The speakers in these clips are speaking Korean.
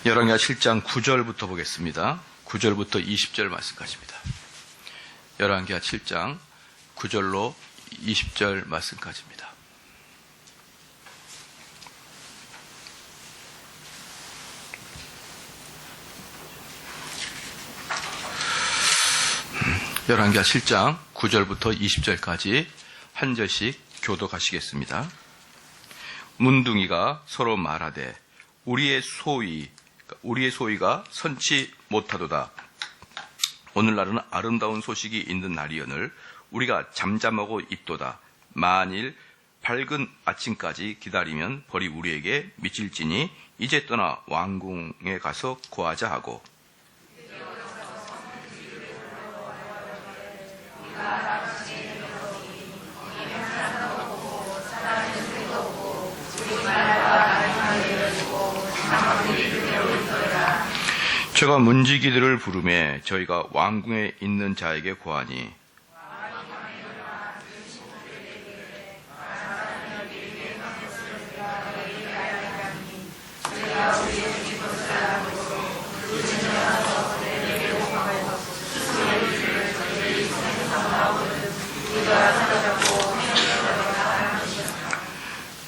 열왕기하 7장 9절부터 보겠습니다. 9절부터 20절 말씀까지입니다. 열왕기하 7장 9절로 20절 말씀까지입니다. 열왕기하 7장 9절부터 20절까지 한 절씩 교독하시겠습니다. 문둥이가 서로 말하되 우리의 소위가 선치 못하도다. 오늘날은 아름다운 소식이 있는 날이오늘 우리가 잠잠하고 있도다. 만일 밝은 아침까지 기다리면 벌이 우리에게 미칠지니 이제 떠나 왕궁에 가서 고하자 하고, 저가 문지기들을 부르매 저희가 왕궁에 있는 자에게 고하니,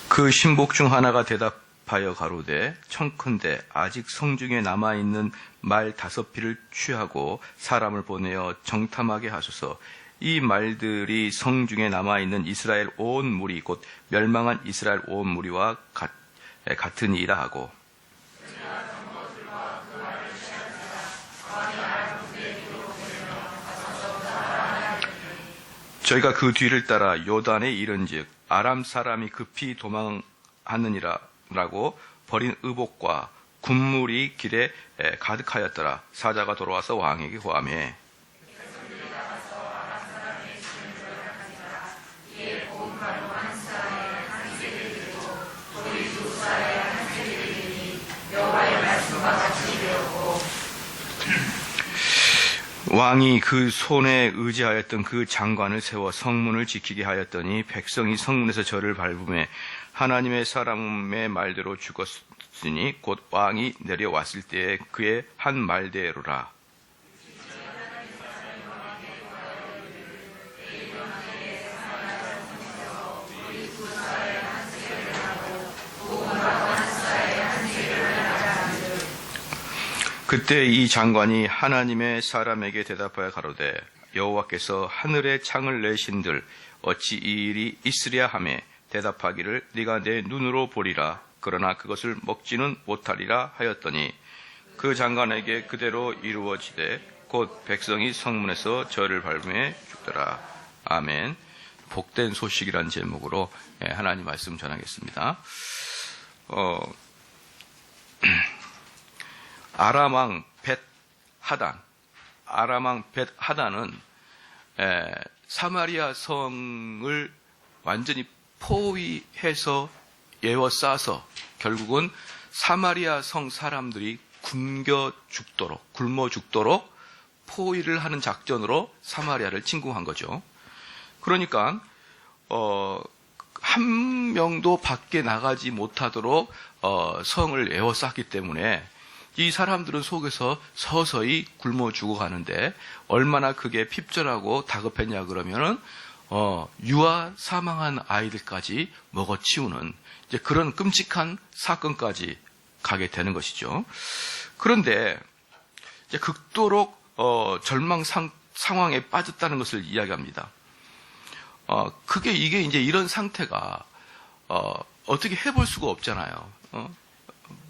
그 신복 중 하나가 대답하여 가로되 청컨대 아직 성중에 남아있는 말 5匹를 취하고 사람을 보내어 정탐하게 하소서. 이 말들이 성중에 남아있는 이스라엘 온 무리 곧 멸망한 이스라엘 온 무리와 같으니이다 하고, 저희가 그 뒤를 따라 요단에 이른즉 아람 사람이 급히 도망하느니라라고 버린 의복과 군물이 길에 가득하였더라. 사자가 돌아와서 왕에게 고하매, 왕이 그 손에 의지하였던 그 장관을 세워 성문을 지키게 하였더니 백성이 성문에서 저를 밟으며 하나님의 사람의 말대로 죽었으니 곧 왕이 내려왔을 때에 그의 한 말대로라. 그때 이 장관이 하나님의 사람에게 대답하여 가로되 여호와께서 하늘에 창을 내신들 어찌 이 일이 있으랴 하매 대답하기를 네가 내 눈으로 보리라. 그러나 그것을 먹지는 못하리라 하였더니 그 장관에게 그대로 이루어지되 곧 백성이 성문에서 저를 밟으며 죽더라. 아멘. 복된 소식이라는 제목으로 하나님 말씀 전하겠습니다. 아람왕 벳하단은 사마리아 성을 완전히 포위해서 에워싸서 결국은 사마리아 성 사람들이 굶어 죽도록 포위를 하는 작전으로 사마리아를 침공한 거죠. 그러니까 한 명도 밖에 나가지 못하도록 성을 에워쌌기 때문에 이 사람들은 속에서 서서히 굶어 죽어가는데 얼마나 그게 핍절하고 다급했냐 그러면은 유아 사망한 아이들까지 먹어치우는 이제 그런 끔찍한 사건까지 가게 되는 것이죠. 그런데 이제 극도록 절망 상황에 빠졌다는 것을 이야기합니다. 이게 이제 이런 상태가 어떻게 해볼 수가 없잖아요.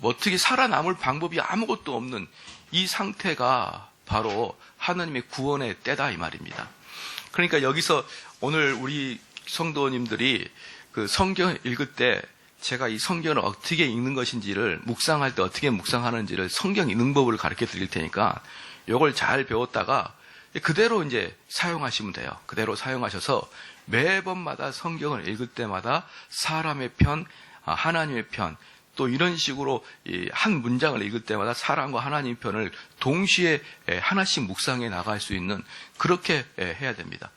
어떻게 살아남을 방법이 아무것도 없는 이 상태가 바로 하나님의 구원의 때다 이 말입니다. 그러니까 여기서 오늘 우리 성도님들이 그 성경을 읽을 때 제가 이 성경을 어떻게 읽는 것인지를 묵상할 때 어떻게 묵상하는지를 성경 읽는 법을 가르쳐 드릴 테니까 이걸 잘 배웠다가 그대로 이제 사용하시면 돼요. 그대로 사용하셔서 매번마다 성경을 읽을 때마다 사람의 편, 하나님의 편, 또 이런 식으로 한 문장을 읽을 때마다 사랑과 하나님 편을 동시에 하나씩 묵상해 나갈 수 있는 그렇게 해야 됩니다.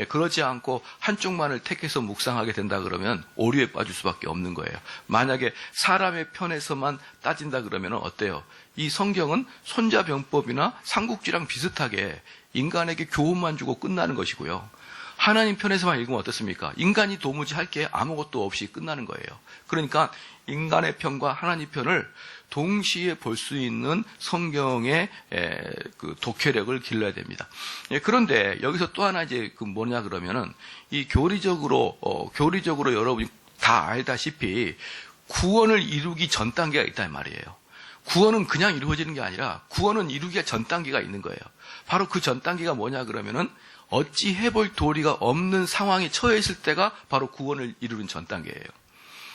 그러지 않고 한쪽만을 택해서 묵상하게 된다 그러면 오류에 빠질 수밖에 없는 거예요. 만약에 사람의 편에서만 따진다 그러면 어때요? 이 성경은 손자병법이나 삼국지랑 비슷하게 인간에게 교훈만 주고 끝나는 것이고요. 하나님 편에서만 읽으면 어떻습니까? 인간이 도무지 할 게 아무것도 없이 끝나는 거예요. 그러니까 인간의 편과 하나님 편을 동시에 볼 수 있는 성경의 그 독해력을 길러야 됩니다. 그런데 여기서 또 하나 이제 그 뭐냐 그러면은 이 교리적으로 여러분이 다 알다시피 구원을 이루기 전 단계가 있단 말이에요. 구원은 그냥 이루어지는 게 아니라 구원은 이루기가 전 단계가 있는 거예요. 바로 그 전 단계가 뭐냐 그러면은 어찌 해볼 도리가 없는 상황에 처해 있을 때가 바로 구원을 이루는 전 단계예요.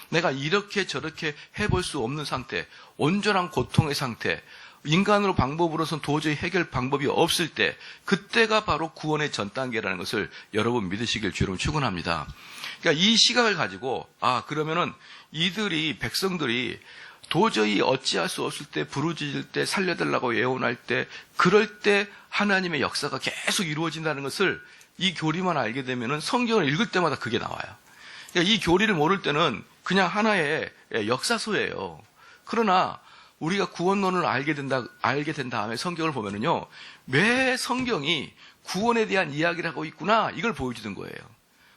내가 이렇게 저렇게 해볼 수 없는 상태, 온전한 고통의 상태, 인간으로 방법으로선 도저히 해결 방법이 없을 때, 그때가 바로 구원의 전 단계라는 것을 여러분 믿으시길 주로 축원합니다. 그러니까 이 시각을 가지고 그러면은 백성들이 도저히 어찌할 수 없을 때, 부르짖을 때, 살려달라고 예언할 때, 그럴 때 하나님의 역사가 계속 이루어진다는 것을 이 교리만 알게 되면은 성경을 읽을 때마다 그게 나와요. 그러니까 이 교리를 모를 때는 그냥 하나의 역사서예요. 그러나 우리가 구원론을 알게 된 다음에 성경을 보면은요, 매 성경이 구원에 대한 이야기를 하고 있구나, 이걸 보여주는 거예요.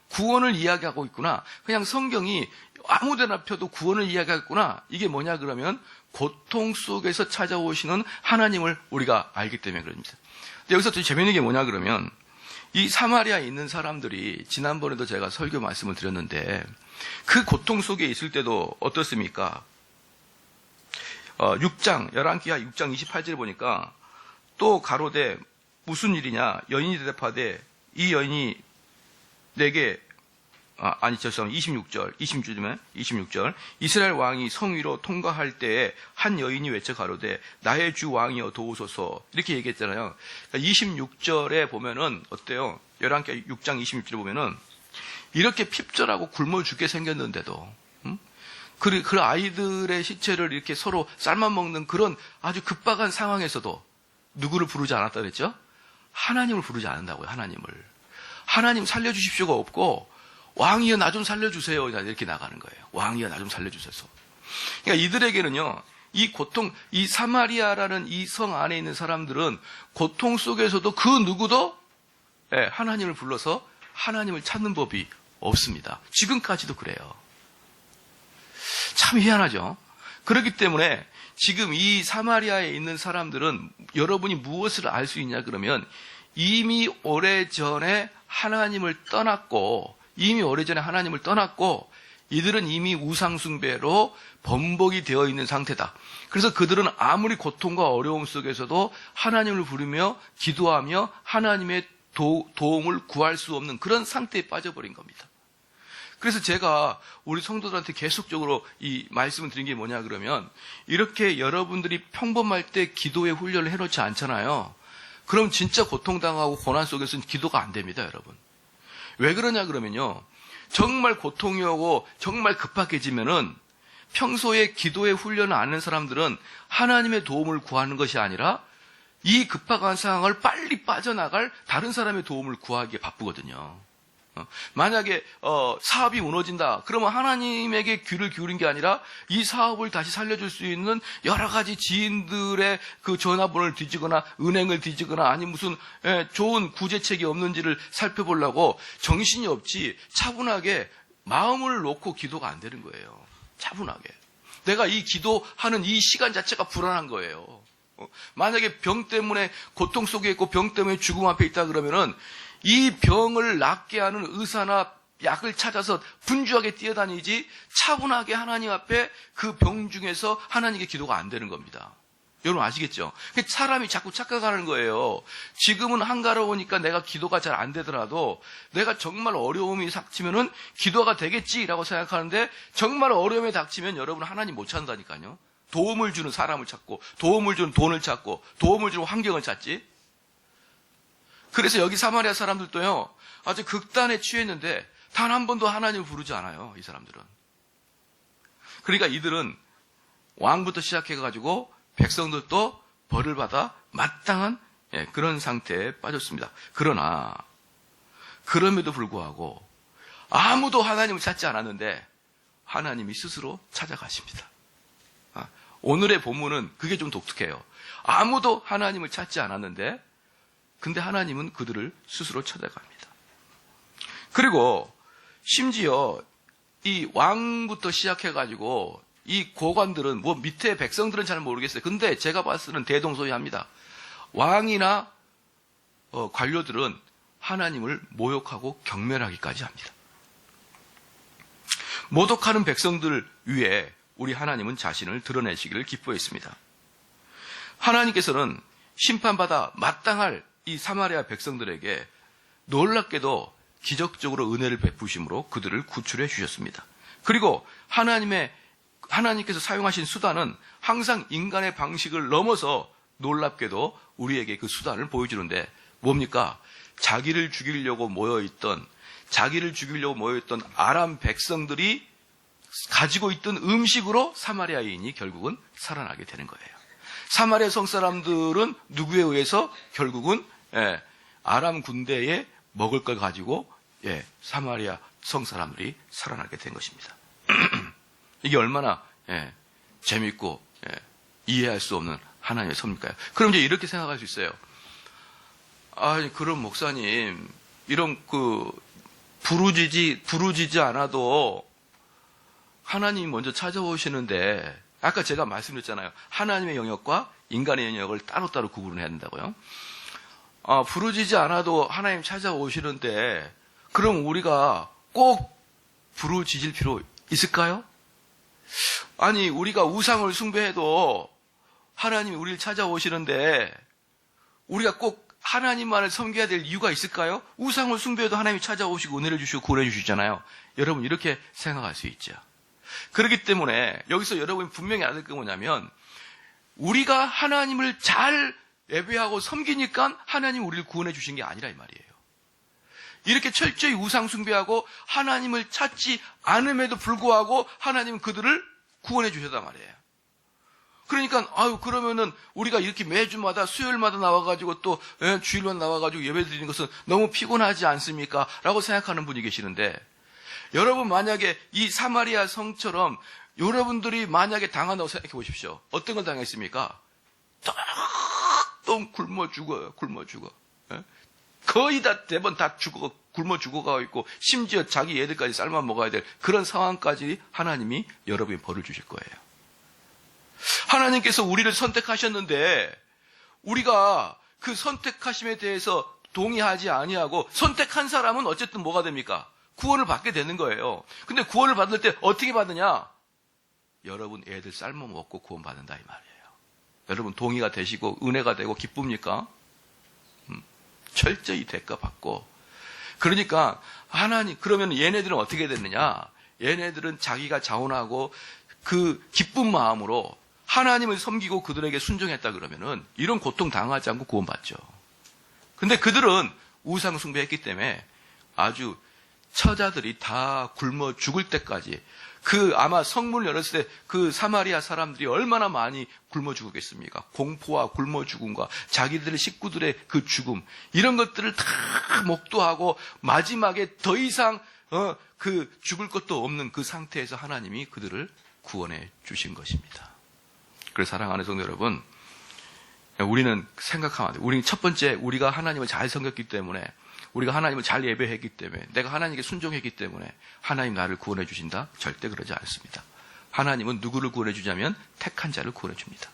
구원을 이야기하고 있구나. 그냥 성경이 아무데나 펴도 구원을 이야기하겠구나. 이게 뭐냐 그러면 고통 속에서 찾아오시는 하나님을 우리가 알기 때문에 그럽니다. 근데 여기서 좀 재미있는 게 뭐냐 그러면 이 사마리아에 있는 사람들이 지난번에도 제가 설교 말씀을 드렸는데 그 고통 속에 있을 때도 어떻습니까? 6장 11기하 6장 28절에 보니까 또 가로되 무슨 일이냐? 여인이 대답하되 이 여인이 내게 26절 이스라엘 왕이 성 위로 통과할 때에 한 여인이 외쳐 가로되 나의 주 왕이여 도우소서 이렇게 얘기했잖아요. 그러니까 26절에 보면은 어때요? 11개 6장 26절에 보면은 이렇게 핍절하고 굶어 죽게 생겼는데도 그 아이들의 시체를 이렇게 서로 삶아 먹는 그런 아주 급박한 상황에서도 누구를 부르지 않았다 그랬죠? 하나님을 부르지 않는다고요. 하나님 살려주십시오가 없고 왕이여 나 좀 살려주세요. 이렇게 나가는 거예요. 왕이여 나 좀 살려주셔서. 그러니까 이들에게는요, 이 사마리아라는 이 성 안에 있는 사람들은 고통 속에서도 그 누구도 하나님을 불러서 하나님을 찾는 법이 없습니다. 지금까지도 그래요. 참 희한하죠? 그렇기 때문에 지금 이 사마리아에 있는 사람들은 여러분이 무엇을 알 수 있냐 그러면 이미 오래전에 하나님을 떠났고 이들은 이미 우상숭배로 번복이 되어 있는 상태다. 그래서 그들은 아무리 고통과 어려움 속에서도 하나님을 부르며 기도하며 하나님의 도움을 구할 수 없는 그런 상태에 빠져버린 겁니다. 그래서 제가 우리 성도들한테 계속적으로 이 말씀을 드린 게 뭐냐 그러면 이렇게 여러분들이 평범할 때 기도의 훈련을 해놓지 않잖아요. 그럼 진짜 고통당하고 고난 속에서는 기도가 안 됩니다, 여러분. 왜 그러냐 그러면요. 정말 고통이 오고 정말 급박해지면은 평소에 기도의 훈련을 안 하는 사람들은 하나님의 도움을 구하는 것이 아니라 이 급박한 상황을 빨리 빠져나갈 다른 사람의 도움을 구하기에 바쁘거든요. 만약에 사업이 무너진다. 그러면 하나님에게 귀를 기울인 게 아니라 이 사업을 다시 살려줄 수 있는 여러 가지 지인들의 그 전화번호를 뒤지거나 은행을 뒤지거나 아니 무슨 좋은 구제책이 없는지를 살펴보려고 정신이 없지 차분하게 마음을 놓고 기도가 안 되는 거예요. 차분하게. 내가 이 기도하는 이 시간 자체가 불안한 거예요. 만약에 병 때문에 고통 속에 있고 병 때문에 죽음 앞에 있다 그러면은 이 병을 낫게 하는 의사나 약을 찾아서 분주하게 뛰어다니지 차분하게 하나님 앞에 그 병 중에서 하나님께 기도가 안 되는 겁니다. 여러분 아시겠죠? 사람이 자꾸 착각하는 거예요. 지금은 한가로우니까 내가 기도가 잘 안 되더라도 내가 정말 어려움이 닥치면은 기도가 되겠지라고 생각하는데 정말 어려움이 닥치면 여러분 하나님 못 찾는다니까요. 도움을 주는 사람을 찾고 도움을 주는 돈을 찾고 도움을 주는 환경을 찾지. 그래서 여기 사마리아 사람들도요, 아주 극단에 취했는데, 단 한 번도 하나님을 부르지 않아요, 이 사람들은. 그러니까 이들은 왕부터 시작해가지고 백성들도 벌을 받아 마땅한 그런 상태에 빠졌습니다. 그러나 그럼에도 불구하고 아무도 하나님을 찾지 않았는데 하나님이 스스로 찾아가십니다. 오늘의 본문은 그게 좀 독특해요. 아무도 하나님을 찾지 않았는데 근데 하나님은 그들을 스스로 찾아갑니다. 그리고 심지어 이 왕부터 시작해가지고 이 고관들은 뭐 밑에 백성들은 잘 모르겠어요. 근데 제가 봤을 때는 대동소이합니다. 왕이나 관료들은 하나님을 모욕하고 경멸하기까지 합니다. 모독하는 백성들 위에 우리 하나님은 자신을 드러내시기를 기뻐했습니다. 하나님께서는 심판받아 마땅할 이 사마리아 백성들에게 놀랍게도 기적적으로 은혜를 베푸심으로 그들을 구출해 주셨습니다. 그리고 하나님께서 사용하신 수단은 항상 인간의 방식을 넘어서 놀랍게도 우리에게 그 수단을 보여주는데 뭡니까? 자기를 죽이려고 모여있던 아람 백성들이 가지고 있던 음식으로 사마리아인이 결국은 살아나게 되는 거예요. 사마리아 성사람들은 누구에 의해서 결국은 아람 군대에 먹을 걸 가지고 사마리아 성사람들이 살아나게 된 것입니다. 이게 얼마나 재밌고 이해할 수 없는 하나님의 섭니까요? 그럼 이제 이렇게 생각할 수 있어요. 아니 그럼 목사님 이런 부르짖지 않아도 하나님이 먼저 찾아오시는데 아까 제가 말씀드렸잖아요. 하나님의 영역과 인간의 영역을 따로따로 구분해야 된다고요. 부르짖지 않아도 하나님 찾아오시는데 그럼 우리가 꼭 부르짖을 필요 있을까요? 아니 우리가 우상을 숭배해도 하나님이 우리를 찾아오시는데 우리가 꼭 하나님만을 섬겨야 될 이유가 있을까요? 우상을 숭배해도 하나님이 찾아오시고 은혜를 주시고 구원해 주시잖아요. 여러분 이렇게 생각할 수 있죠. 그렇기 때문에 여기서 여러분이 분명히 알아야 될 게 뭐냐면 우리가 하나님을 잘 예배하고 섬기니까 하나님이 우리를 구원해 주신 게 아니라 이 말이에요. 이렇게 철저히 우상 숭배하고 하나님을 찾지 않음에도 불구하고 하나님은 그들을 구원해 주셨단 말이에요. 그러니까 그러면은 우리가 이렇게 매주마다 수요일마다 나와가지고 또 주일만 나와가지고 예배 드리는 것은 너무 피곤하지 않습니까? 라고 생각하는 분이 계시는데 여러분 만약에 이 사마리아 성처럼 여러분들이 만약에 당한다고 생각해 보십시오. 어떤 걸 당했습니까? 또 굶어 죽어요. 거의 다 대번 다 굶어 죽어가고 있고 심지어 자기 애들까지 삶아 먹어야 될 그런 상황까지 하나님이 여러분이 벌을 주실 거예요. 하나님께서 우리를 선택하셨는데 우리가 그 선택하심에 대해서 동의하지 아니하고 선택한 사람은 어쨌든 뭐가 됩니까? 구원을 받게 되는 거예요. 근데 구원을 받을 때 어떻게 받느냐? 여러분 애들 삶아 먹고 구원 받는다 이 말이에요. 여러분 동의가 되시고 은혜가 되고 기쁩니까? 철저히 대가 받고. 그러니까 하나님 그러면 얘네들은 어떻게 됐느냐? 얘네들은 자기가 자원하고 그 기쁜 마음으로 하나님을 섬기고 그들에게 순종했다 그러면은 이런 고통 당하지 않고 구원받죠. 근데 그들은 우상 숭배했기 때문에 아주 처자들이 다 굶어 죽을 때까지 아마 성문을 열었을 때 그 사마리아 사람들이 얼마나 많이 굶어 죽었겠습니까? 공포와 굶어 죽음과 자기들의 식구들의 그 죽음 이런 것들을 다 목도하고 마지막에 더 이상 죽을 것도 없는 그 상태에서 하나님이 그들을 구원해 주신 것입니다. 그래서 사랑하는 성도 여러분, 우리는 생각하면 안 돼요. 우리는 첫 번째 우리가 하나님을 잘 섬겼기 때문에 우리가 하나님을 잘 예배했기 때문에 내가 하나님께 순종했기 때문에 하나님 나를 구원해 주신다? 절대 그러지 않습니다. 하나님은 누구를 구원해 주냐면 택한 자를 구원해 줍니다.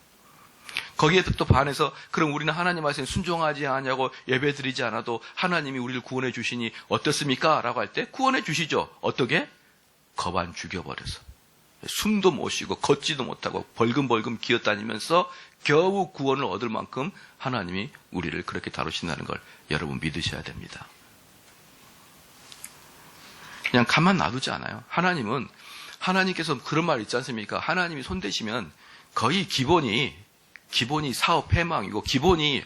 거기에 또 반해서 그럼 우리는 하나님 말씀에 순종하지 않냐고 예배 드리지 않아도 하나님이 우리를 구원해 주시니 어떻습니까? 라고 할 때 구원해 주시죠. 어떻게? 거반 죽여버려서 숨도 못 쉬고 걷지도 못하고 벌금벌금 기어다니면서 겨우 구원을 얻을 만큼 하나님이 우리를 그렇게 다루신다는 걸 여러분 믿으셔야 됩니다. 그냥 가만 놔두지 않아요. 하나님께서 그런 말 있지 않습니까? 하나님이 손대시면 거의 기본이 사업 폐망이고 기본이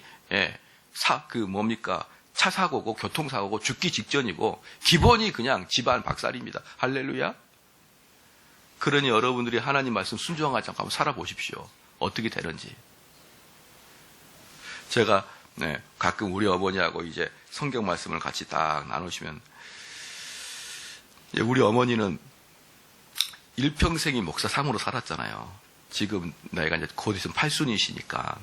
차 사고고 교통사고고 죽기 직전이고 기본이 그냥 집안 박살입니다. 할렐루야. 그러니 여러분들이 하나님 말씀 순종하지 않고 한번 살아보십시오. 어떻게 되는지. 제가 가끔 우리 어머니하고 이제 성경 말씀을 같이 딱 나누시면, 우리 어머니는 일평생이 목사 사모로 살았잖아요. 지금 나이가 이제 곧 있으면 8순이시니까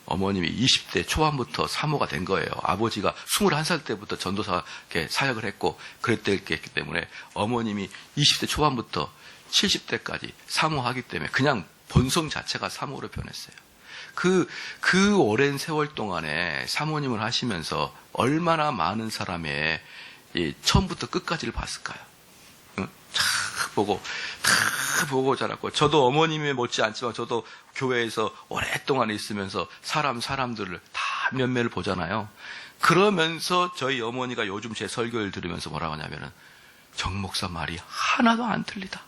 어머님이 20대 초반부터 사모가 된 거예요. 아버지가 21살 때부터 전도사 사역을 했고 그랬기 때문에 어머님이 20대 초반부터 70대까지 사모하기 때문에 그냥 본성 자체가 사모로 변했어요. 그 오랜 세월 동안에 사모님을 하시면서 얼마나 많은 사람의 처음부터 끝까지를 봤을까요? 응? 다 보고 자랐고, 저도 어머님이 못지않지만 저도 교회에서 오랫동안 있으면서 사람들을 다 면면을 보잖아요. 그러면서 저희 어머니가 요즘 제 설교를 들으면서 뭐라고 하냐면은, 정 목사 말이 하나도 안 틀리다.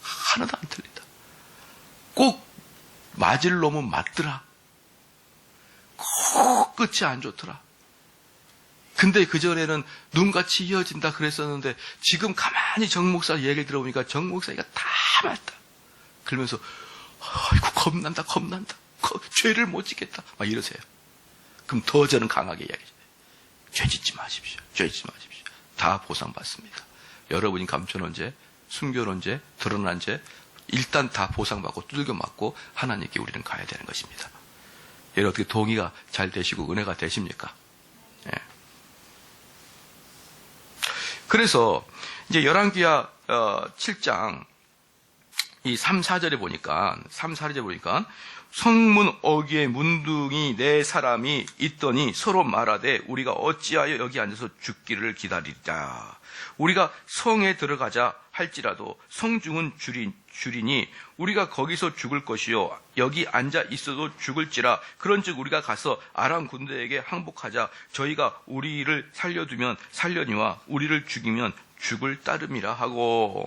하나도 안 틀리다. 꼭 맞을 놈은 맞더라. 꼭 끝이 안 좋더라. 근데 그전에는 눈같이 이어진다 그랬었는데 지금 가만히 정 목사 얘기를 들어보니까 정 목사가 다 맞다. 그러면서 아이고 겁난다. 죄를 못 짓겠다. 막 이러세요. 그럼 더 저는 강하게 이야기해요. 죄 짓지 마십시오. 다 보상받습니다. 여러분이 감춰놓은 죄, 숨겨놓은 죄, 드러난 죄 일단 다 보상받고 두들겨 맞고 하나님께 우리는 가야 되는 것입니다. 여러분 어떻게 동의가 잘 되시고 은혜가 되십니까? 예. 그래서 이제 열왕기하 7장 이 3, 4절에 보니까 성문 어귀에 문둥이 네 사람이 있더니 서로 말하되 우리가 어찌하여 여기 앉아서 죽기를 기다리자. 우리가 성에 들어가자 할지라도 성중은 줄이니 우리가 거기서 죽을 것이요 여기 앉아 있어도 죽을지라. 그런즉 우리가 가서 아람 군대에게 항복하자. 저희가 우리를 살려두면 살려니와 우리를 죽이면 죽을 따름이라 하고.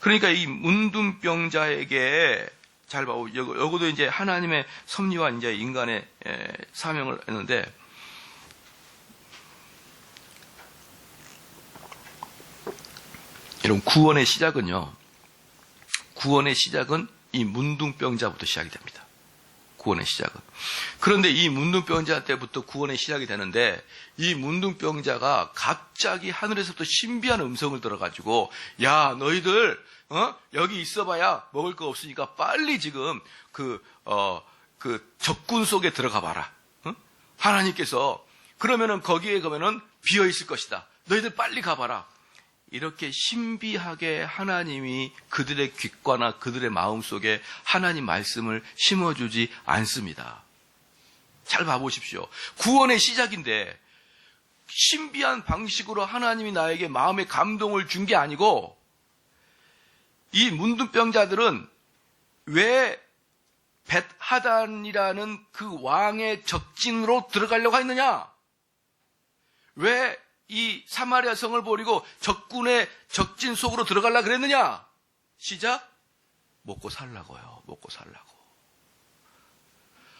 그러니까 이 문둥병자에게 잘 봐. 여기도 이제 하나님의 섭리와 이제 인간의 사명을 했는데, 여러분 구원의 시작은 이 문둥병자부터 시작이 됩니다. 구원의 시작은. 그런데 이 문둥병자 때부터 구원의 시작이 되는데, 이 문둥병자가 갑자기 하늘에서부터 신비한 음성을 들어가지고, 야 너희들 여기 있어봐야 먹을 거 없으니까 빨리 지금 그 적군 속에 들어가 봐라. 하나님께서 그러면은 거기에 가면은 비어 있을 것이다. 너희들 빨리 가봐라. 이렇게 신비하게 하나님이 그들의 귓가나 그들의 마음 속에 하나님 말씀을 심어주지 않습니다. 잘 봐보십시오. 구원의 시작인데 신비한 방식으로 하나님이 나에게 마음의 감동을 준 게 아니고, 이 문둥병자들은 왜 벳하단이라는 그 왕의 적진으로 들어가려고 했느냐? 왜 이 사마리아 성을 버리고 적군의 적진 속으로 들어가려고 그랬느냐? 시작? 먹고 살라고요. 먹고 살라고.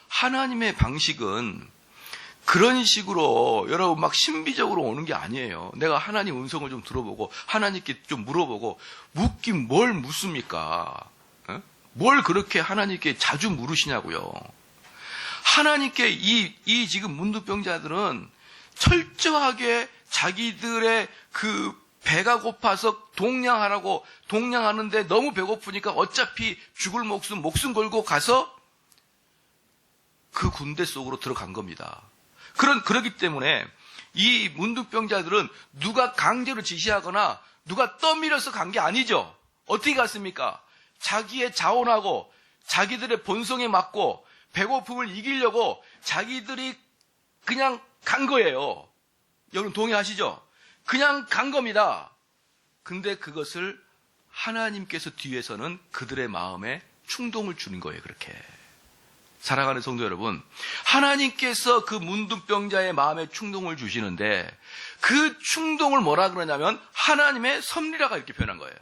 하나님의 방식은 그런 식으로 여러분 막 신비적으로 오는 게 아니에요. 내가 하나님 음성을 좀 들어보고 하나님께 좀 물어보고, 묻긴 뭘 묻습니까? 뭘 그렇게 하나님께 자주 물으시냐고요. 하나님께 이 지금 문둥병자들은 철저하게 자기들의 그 배가 고파서 동냥하는데 너무 배고프니까 어차피 죽을 목숨 걸고 가서 그 군대 속으로 들어간 겁니다. 그렇기 때문에 이 문둥병자들은 누가 강제로 지시하거나 누가 떠밀어서 간 게 아니죠. 어떻게 갔습니까? 자기의 자원하고 자기들의 본성에 맞고 배고픔을 이기려고 자기들이 그냥 간 거예요. 여러분 동의하시죠? 그냥 간 겁니다. 근데 그것을 하나님께서 뒤에서는 그들의 마음에 충동을 주는 거예요. 그렇게. 사랑하는 성도 여러분, 하나님께서 그 문둥병자의 마음에 충동을 주시는데 그 충동을 뭐라 그러냐면 하나님의 섭리라가 이렇게 표현한 거예요.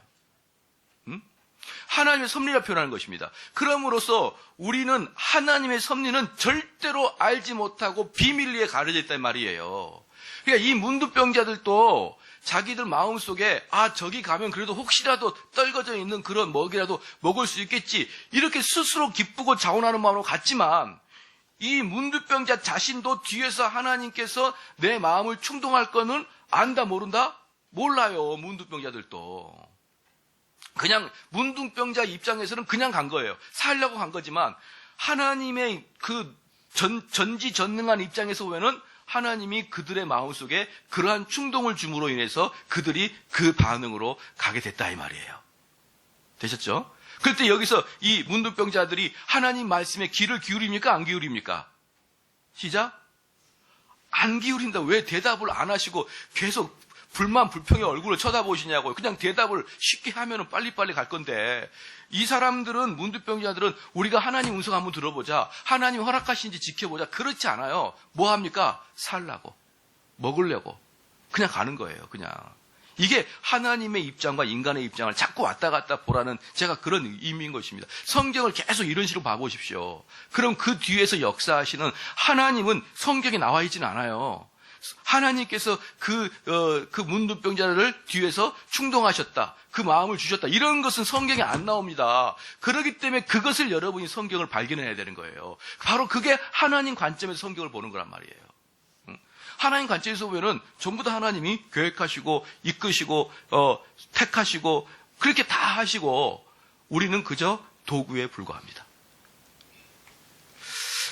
하나님의 섭리라 표현하는 것입니다. 그럼으로써 우리는 하나님의 섭리는 절대로 알지 못하고 비밀리에 가려져 있단 말이에요. 그러니까 이 문둥병자들도 자기들 마음속에 저기 가면 그래도 혹시라도 떨궈져 있는 그런 먹이라도 먹을 수 있겠지, 이렇게 스스로 기쁘고 자원하는 마음으로 갔지만, 이 문둥병자 자신도 뒤에서 하나님께서 내 마음을 충동할 거는 안다 모른다? 몰라요. 문둥병자들도. 그냥 문둥병자 입장에서는 그냥 간 거예요. 살려고 간 거지만 하나님의 그 전지전능한 입장에서 보면은 하나님이 그들의 마음속에 그러한 충동을 줌으로 인해서 그들이 그 반응으로 가게 됐다 이 말이에요. 되셨죠? 그럴 때 여기서 이 문둥병자들이 하나님 말씀에 귀를 기울입니까? 안 기울입니까? 시작. 안 기울인다. 왜 대답을 안 하시고 계속 불만 불평의 얼굴을 쳐다보시냐고요. 그냥 대답을 쉽게 하면 빨리빨리 갈 건데, 이 사람들은, 문둥병자들은 우리가 하나님 음성 한번 들어보자, 하나님 허락하신지 지켜보자, 그렇지 않아요. 뭐 합니까? 살라고, 먹으려고 그냥 가는 거예요. 그냥. 이게 하나님의 입장과 인간의 입장을 자꾸 왔다 갔다 보라는 제가 그런 의미인 것입니다. 성경을 계속 이런 식으로 봐보십시오. 그럼 그 뒤에서 역사하시는 하나님은 성경에 나와 있지는 않아요. 하나님께서 그 문둥병자를 뒤에서 충동하셨다, 그 마음을 주셨다, 이런 것은 성경에 안 나옵니다. 그렇기 때문에 그것을 여러분이 성경을 발견해야 되는 거예요. 바로 그게 하나님 관점에서 성경을 보는 거란 말이에요. 하나님 관점에서 보면은 전부 다 하나님이 계획하시고 이끄시고 택하시고 그렇게 다 하시고, 우리는 그저 도구에 불과합니다.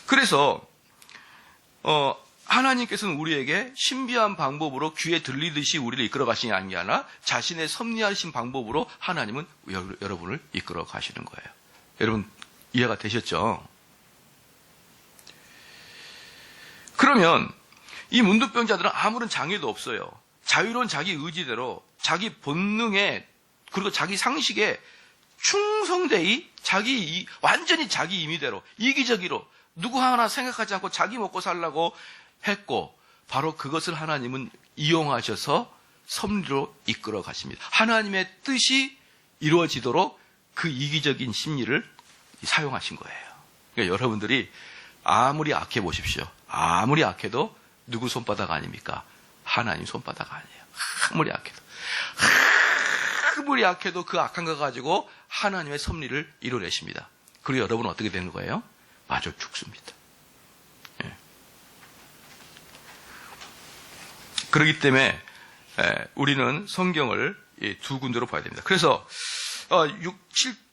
그래서 하나님께서는 우리에게 신비한 방법으로 귀에 들리듯이 우리를 이끌어 가시는 게 아니라 자신의 섭리하신 방법으로 하나님은 여러분을 이끌어 가시는 거예요. 여러분 이해가 되셨죠? 그러면 이 문둥병자들은 아무런 장애도 없어요. 자유로운 자기 의지대로 자기 본능에, 그리고 자기 상식에 충성되이 완전히 자기 임의대로 이기적으로 누구 하나 생각하지 않고 자기 먹고 살라고 했고, 바로 그것을 하나님은 이용하셔서 섭리로 이끌어 가십니다. 하나님의 뜻이 이루어지도록 그 이기적인 심리를 사용하신 거예요. 그러니까 여러분들이 아무리 악해 보십시오. 아무리 악해도 누구 손바닥 아닙니까? 하나님 손바닥 아니에요. 아무리 악해도 그 악한 거 가지고 하나님의 섭리를 이뤄내십니다. 그리고 여러분은 어떻게 되는 거예요? 마저 죽습니다. 예. 그렇기 때문에 우리는 성경을 두 군데로 봐야 됩니다. 그래서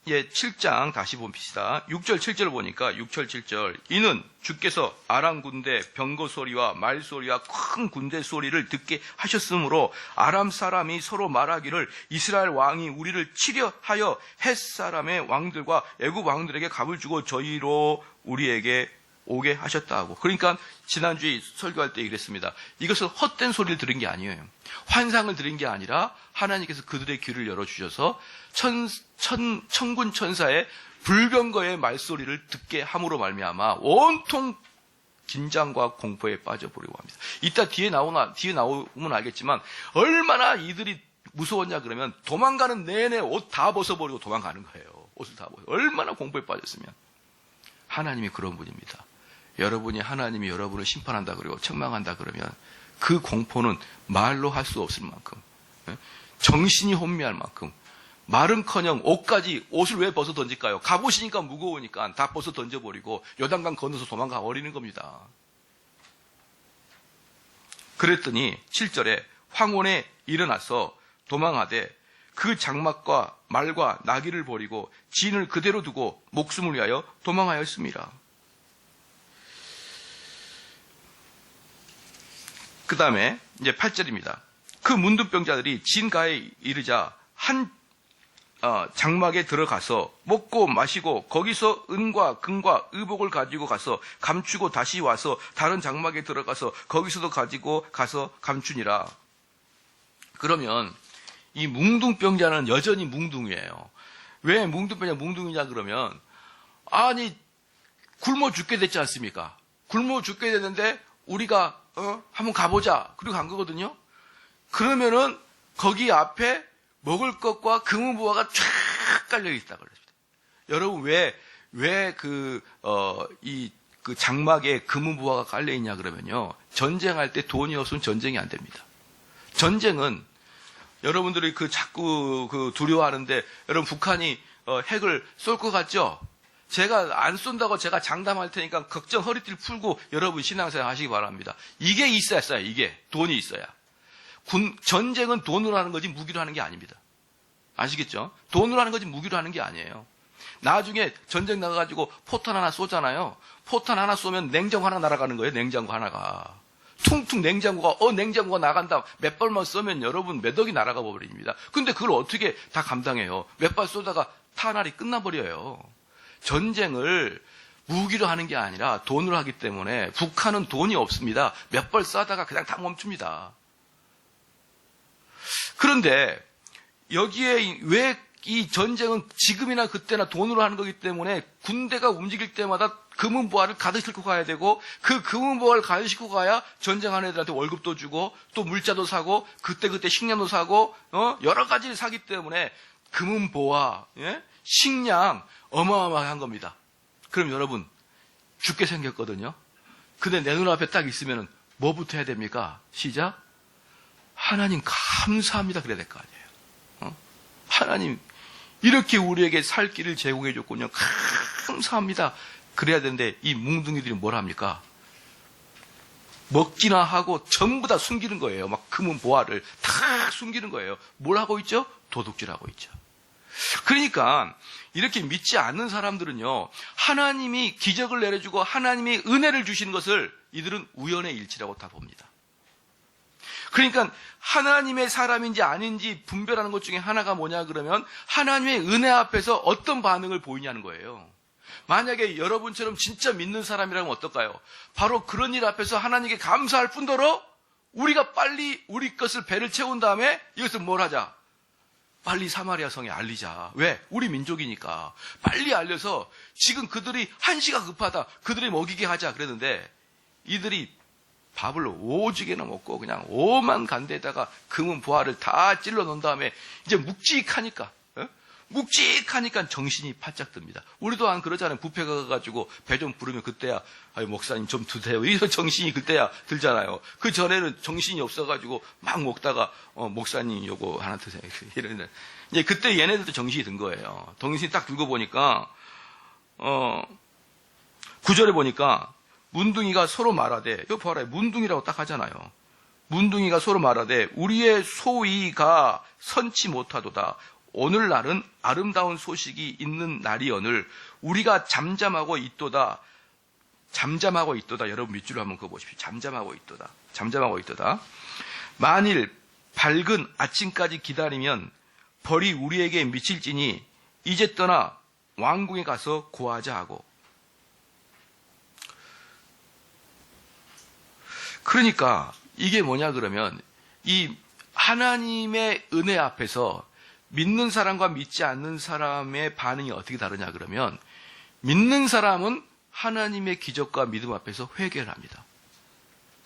7장 다시 봅시다. 6절 7절을 보니까 6절 7절, 이는 주께서 아람 군대 병거 소리와 말 소리와 큰 군대 소리를 듣게 하셨으므로 아람 사람이 서로 말하기를 이스라엘 왕이 우리를 치려 하여 헷 사람의 왕들과 애굽 왕들에게 값을 주고 저희로 우리에게 오게 하셨다고. 그러니까 지난주에 설교할 때 이랬습니다. 이것은 헛된 소리를 들은 게 아니에요. 환상을 들은 게 아니라 하나님께서 그들의 귀를 열어주셔서 천군 천사의 불병거의 말소리를 듣게 함으로 말미암아 온통 긴장과 공포에 빠져버리고 합니다. 이따 뒤에 나오면 알겠지만 얼마나 이들이 무서웠냐 그러면 도망가는 내내 옷 다 벗어버리고 도망가는 거예요. 옷을 다 벗어. 얼마나 공포에 빠졌으면. 하나님이 그런 분입니다. 여러분이 하나님이 여러분을 심판한다 그러고 책망한다 그러면 그 공포는 말로 할 수 없을 만큼, 정신이 혼미할 만큼, 말은커녕 옷을 왜 벗어 던질까요? 갑옷이니까 무거우니까 다 벗어 던져버리고 요단강 건너서 도망가 버리는 겁니다. 그랬더니 7절에 황혼에 일어나서 도망하되 그 장막과 말과 나귀를 버리고 진을 그대로 두고 목숨을 위하여 도망하였습니다. 그 다음에 이제 8절입니다. 그 문둥병자들이 진가에 이르자 한 장막에 들어가서 먹고 마시고 거기서 은과 금과 의복을 가지고 가서 감추고 다시 와서 다른 장막에 들어가서 거기서도 가지고 가서 감추니라. 그러면 이 뭉둥병자는 여전히 뭉둥이에요. 왜 뭉둥이냐 그러면, 아니 굶어 죽게 됐지 않습니까? 굶어 죽게 됐는데 우리가 한번 가보자. 그리고 간 거거든요. 그러면은 거기 앞에 먹을 것과 금은보화가 쫙 깔려 있다고 그랬습니다. 여러분 왜 그 장막에 금은보화가 깔려 있냐 그러면요. 전쟁할 때 돈이 없으면 전쟁이 안 됩니다. 전쟁은 여러분들이 자꾸 두려워하는데 여러분 북한이 핵을 쏠 것 같죠? 제가 안 쏜다고 제가 장담할 테니까 걱정 허리띠를 풀고 여러분 신앙생활 하시기 바랍니다. 이게 있어야 써요. 이게 돈이 있어야. 전쟁은 돈으로 하는 거지 무기로 하는 게 아닙니다. 아시겠죠? 돈으로 하는 거지 무기로 하는 게 아니에요. 나중에 전쟁 나가가지고 포탄 하나 쏘잖아요. 포탄 하나 쏘면 냉장고 하나 날아가는 거예요. 냉장고 하나가. 퉁퉁 냉장고가 나간다. 몇 발만 쏘면 여러분 몇 억이 날아가 버립니다. 근데 그걸 어떻게 다 감당해요? 몇 발 쏘다가 탄알이 끝나버려요. 전쟁을 무기로 하는 게 아니라 돈으로 하기 때문에 북한은 돈이 없습니다. 몇 발 쏴다가 그냥 다 멈춥니다. 그런데 여기에 왜 이 전쟁은 지금이나 그때나 돈으로 하는 거기 때문에 군대가 움직일 때마다 금은보화를 가득 싣고 가야 되고 그 금은보화를 가득 싣고 가야 전쟁하는 애들한테 월급도 주고 또 물자도 사고 그때 식량도 사고 여러 가지를 사기 때문에 금은보화, 식량 어마어마한 겁니다. 그럼 여러분 죽게 생겼거든요. 근데 내 눈앞에 딱 있으면 뭐부터 해야 됩니까? 시작. 하나님 감사합니다 그래야 될 거 아니에요. 하나님 이렇게 우리에게 살 길을 제공해 줬군요. 감사합니다. 그래야 되는데 이 뭉둥이들이 뭘 합니까? 먹기나 하고 전부 다 숨기는 거예요. 막 금은보화를 다 숨기는 거예요. 뭘 하고 있죠? 도둑질하고 있죠. 그러니까 이렇게 믿지 않는 사람들은요. 하나님이 기적을 내려주고 하나님이 은혜를 주시는 것을 이들은 우연의 일치라고 다 봅니다. 그러니까 하나님의 사람인지 아닌지 분별하는 것 중에 하나가 뭐냐 그러면 하나님의 은혜 앞에서 어떤 반응을 보이냐는 거예요. 만약에 여러분처럼 진짜 믿는 사람이라면 어떨까요? 바로 그런 일 앞에서 하나님께 감사할 뿐더러 우리가 빨리 우리 것을 배를 채운 다음에 이것을 뭘 하자? 빨리 사마리아 성에 알리자. 왜? 우리 민족이니까. 빨리 알려서 지금 그들이 한시가 급하다. 그들이 먹이게 하자. 그랬는데 이들이 밥을 오지게나 먹고 그냥 오만 간데다가 금은보화를 다 찔러 놓은 다음에 이제 묵직하니까 정신이 바짝 듭니다. 우리도 안 그러잖아요. 뷔페 가가지고 배 좀 부르면 그때야 목사님 좀 드세요. 이래서 정신이 그때야 들잖아요. 그 전에는 정신이 없어가지고 막 먹다가 목사님 요거 하나 드세요. 이러는 이제 그때 얘네들도 정신이 든 거예요. 정신이 딱 들고 보니까 9절에 보니까 문둥이가 서로 말하되, 이거 봐라, 문둥이라고 딱 하잖아요. 문둥이가 서로 말하되, 우리의 소위가 선치 못하도다. 오늘날은 아름다운 소식이 있는 날이오늘 우리가 잠잠하고 있도다. 여러분 밑줄로 한번 그어보십시오. 잠잠하고 있도다. 만일 밝은 아침까지 기다리면 벌이 우리에게 미칠지니 이제 떠나 왕궁에 가서 고하자 하고. 그러니까 이게 뭐냐 그러면 이 하나님의 은혜 앞에서 믿는 사람과 믿지 않는 사람의 반응이 어떻게 다르냐 그러면 믿는 사람은 하나님의 기적과 믿음 앞에서 회개를 합니다.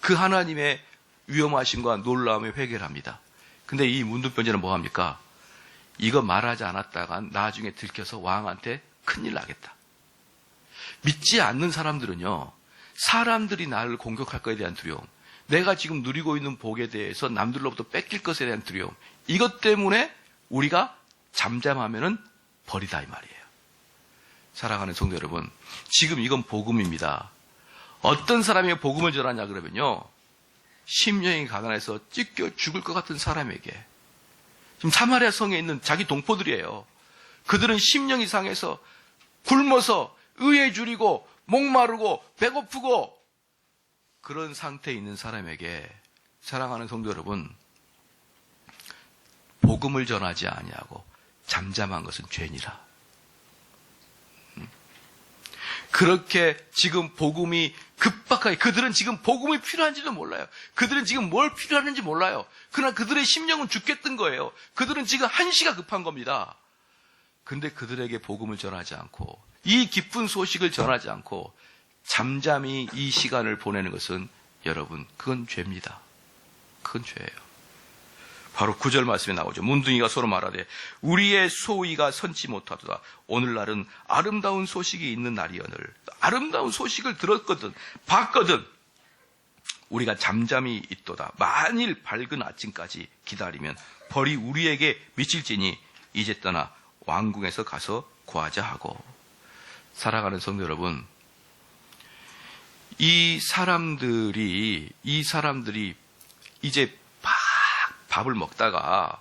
그 하나님의 위험하심과 놀라움에 회개를 합니다. 근데 이 문둥병자는 뭐 합니까? 이거 말하지 않았다가 나중에 들켜서 왕한테 큰일 나겠다. 믿지 않는 사람들은요. 사람들이 나를 공격할 것에 대한 두려움, 내가 지금 누리고 있는 복에 대해서 남들로부터 뺏길 것에 대한 두려움, 이것 때문에 우리가 잠잠하면은 벌이다 이 말이에요. 사랑하는 성도 여러분, 지금 이건 복음입니다. 어떤 사람이 복음을 전하냐 그러면요, 심령이 가난해서 찢겨 죽을 것 같은 사람에게, 지금 사마리아 성에 있는 자기 동포들이에요. 그들은 심령이 상해서 굶어서 의에 줄이고 목마르고 배고프고 그런 상태에 있는 사람에게, 사랑하는 성도 여러분, 복음을 전하지 아니하고 잠잠한 것은 죄니라. 그렇게 지금 복음이 급박하게, 그들은 지금 복음이 필요한지도 몰라요. 그들은 지금 뭘 필요하는지 몰라요. 그러나 그들의 심령은 죽겠던 거예요. 그들은 지금 한시가 급한 겁니다. 근데 그들에게 복음을 전하지 않고 이 기쁜 소식을 전하지 않고 잠잠히 이 시간을 보내는 것은 여러분, 그건 죄입니다. 그건 죄예요. 바로 9절 말씀에 나오죠. 문둥이가 서로 말하되 우리의 소위가 선지 못하도다. 오늘날은 아름다운 소식이 있는 날이여늘. 아름다운 소식을 들었거든, 봤거든. 우리가 잠잠히 있도다. 만일 밝은 아침까지 기다리면 벌이 우리에게 미칠지니 이제 떠나 왕궁에서 가서 구하자 하고. 사랑하는 성도 여러분, 이 사람들이 이제 밥을 먹다가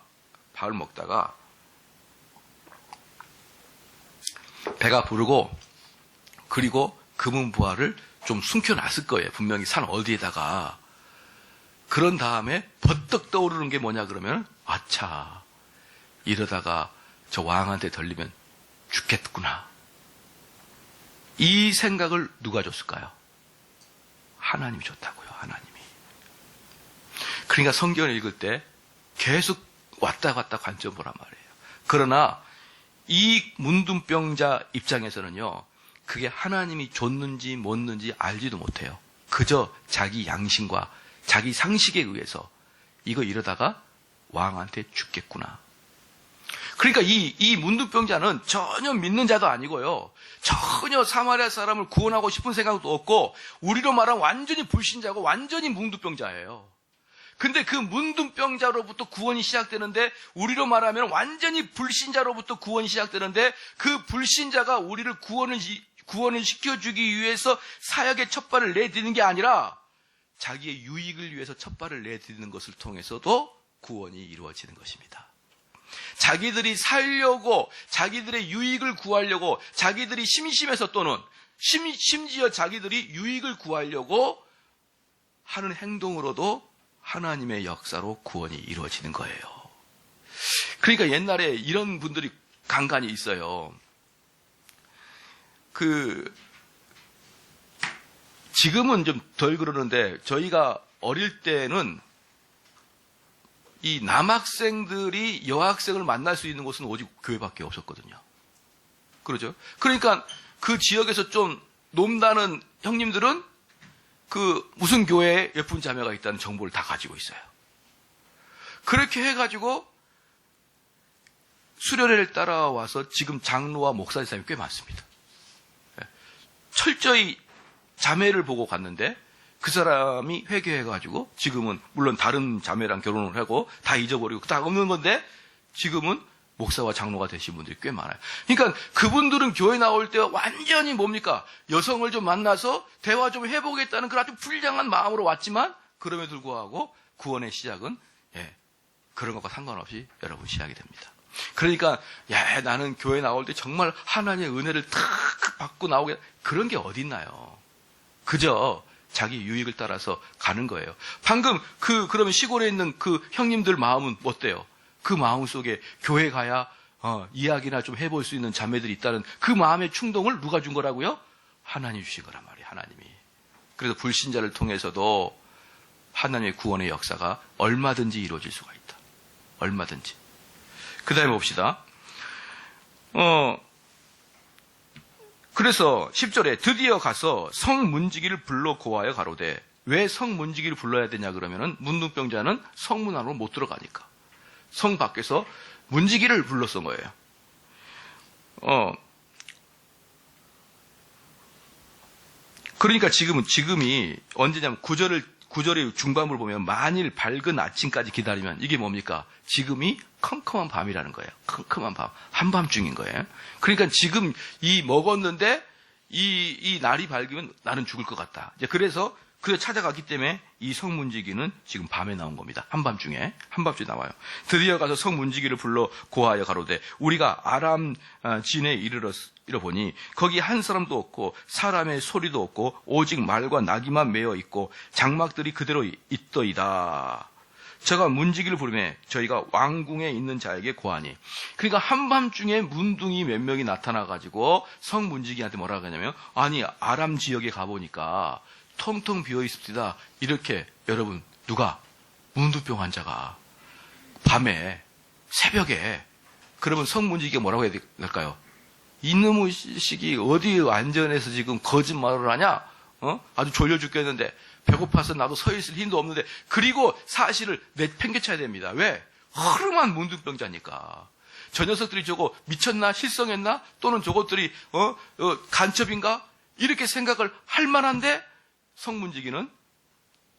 배가 부르고, 그리고 금은부화를 좀 숨겨놨을 거예요. 분명히 산 어디에다가. 그런 다음에 버떡 떠오르는 게 뭐냐 그러면, 아차, 이러다가 저 왕한테 들리면 죽겠구나. 이 생각을 누가 줬을까요? 하나님이 줬다고요. 하나님이. 그러니까 성경을 읽을 때 계속 왔다 갔다 관점 보란 말이에요. 그러나 이 문둥병자 입장에서는요, 그게 하나님이 줬는지 줬는지 알지도 못해요. 그저 자기 양심과 자기 상식에 의해서 이거 이러다가 왕한테 죽겠구나. 그러니까 이 문둥병자는 전혀 믿는 자도 아니고요, 전혀 사마리아 사람을 구원하고 싶은 생각도 없고, 우리로 말하면 완전히 불신자고 완전히 문둥병자예요. 근데 그 문둥병자로부터 구원이 시작되는데, 우리로 말하면 완전히 불신자로부터 구원이 시작되는데, 그 불신자가 우리를 구원을 시켜주기 위해서 사역의 첫 발을 내딛는 게 아니라 자기의 유익을 위해서 첫 발을 내딛는 것을 통해서도 구원이 이루어지는 것입니다. 자기들이 살려고, 자기들의 유익을 구하려고, 자기들이 심심해서, 또는 심지어 자기들이 유익을 구하려고 하는 행동으로도 하나님의 역사로 구원이 이루어지는 거예요. 그러니까 옛날에 이런 분들이 간간히 있어요. 지금은 좀 덜 그러는데, 저희가 어릴 때는 이 남학생들이 여학생을 만날 수 있는 곳은 오직 교회밖에 없었거든요. 그러죠? 그러니까 그 지역에서 좀 논다는 형님들은 무슨 교회에 예쁜 자매가 있다는 정보를 다 가지고 있어요. 그렇게 해가지고 수련회를 따라와서 지금 장로와 목사님 사람이 꽤 많습니다. 철저히 자매를 보고 갔는데 그 사람이 회개해가지고 지금은 물론 다른 자매랑 결혼을 하고 다 잊어버리고 다 없는 건데, 지금은 목사와 장로가 되신 분들이 꽤 많아요. 그러니까 그분들은 교회 나올 때 완전히 뭡니까? 여성을 좀 만나서 대화 좀 해보겠다는 그런 아주 불량한 마음으로 왔지만, 그럼에도 불구하고 구원의 시작은 그런 것과 상관없이 여러분 시작이 됩니다. 그러니까 나는 교회 나올 때 정말 하나님의 은혜를 탁 받고 나오게, 그런 게 어딨나요? 그저 자기 유익을 따라서 가는 거예요. 방금 그러면 시골에 있는 그 형님들 마음은 어때요? 그 마음 속에 교회 가야 이야기나 좀 해볼 수 있는 자매들이 있다는 그 마음의 충동을 누가 준 거라고요? 하나님이 주신 거란 말이에요. 하나님이. 그래서 불신자를 통해서도 하나님의 구원의 역사가 얼마든지 이루어질 수가 있다. 얼마든지. 그 다음에 봅시다. 그래서 10절에 드디어 가서 성문지기를 불러 고하여 가로되, 왜 성문지기를 불러야 되냐 그러면은, 문둥병자는 성문 안으로 못 들어가니까 성 밖에서 문지기를 불렀던 거예요. 그러니까 지금이 언제냐면 9절의 중반부를 보면, 만일 밝은 아침까지 기다리면, 이게 뭡니까? 지금이 컴컴한 밤이라는 거예요. 컴컴한 밤. 한밤중인 거예요. 그러니까 지금 먹었는데 이 날이 밝으면 나는 죽을 것 같다. 이제 그래서 찾아갔기 때문에 이 성문지기는 지금 밤에 나온 겁니다. 한밤중에 나와요. 드디어 가서 성문지기를 불러 고하여 가로되, 우리가 아람 진에 이르러 보니 거기 한 사람도 없고 사람의 소리도 없고 오직 말과 나귀만 메어 있고 장막들이 그대로 있더이다. 저가 문지기를 부르매 저희가 왕궁에 있는 자에게 고하니. 그러니까 한밤중에 문둥이 몇 명이 나타나가지고 성문지기한테 뭐라고 하냐면, 아니 아람 지역에 가보니까 텅텅 비어 있습니다. 이렇게 여러분, 누가? 문둥병 환자가 밤에 새벽에, 그러면 성문지기가 뭐라고 해야 될까요? 이놈의 시기 어디 안전해서 지금 거짓말을 하냐? 아주 졸려 죽겠는데, 배고파서 나도 서 있을 힘도 없는데. 그리고 사실을 내팽개쳐야 됩니다. 왜? 허름한 문둥병자니까. 저 녀석들이 저거 미쳤나? 실성했나? 또는 저것들이 간첩인가? 이렇게 생각을 할 만한데 성문지기는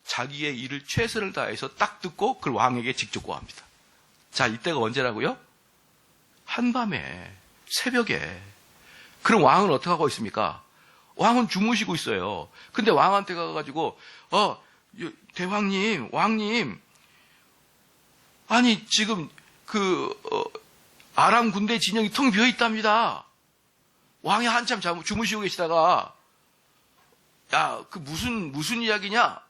자기의 일을 최선을 다해서 딱 듣고 그걸 왕에게 직접 고합니다. 자, 이때가 언제라고요? 한밤에, 새벽에. 그럼 왕은 어떻게 하고 있습니까? 왕은 주무시고 있어요. 근데 왕한테 가가지고 대왕님, 왕님, 아니 지금 아람 군대 진영이 텅 비어 있답니다. 왕이 한참 주무시고 계시다가 야, 그 무슨 이야기냐?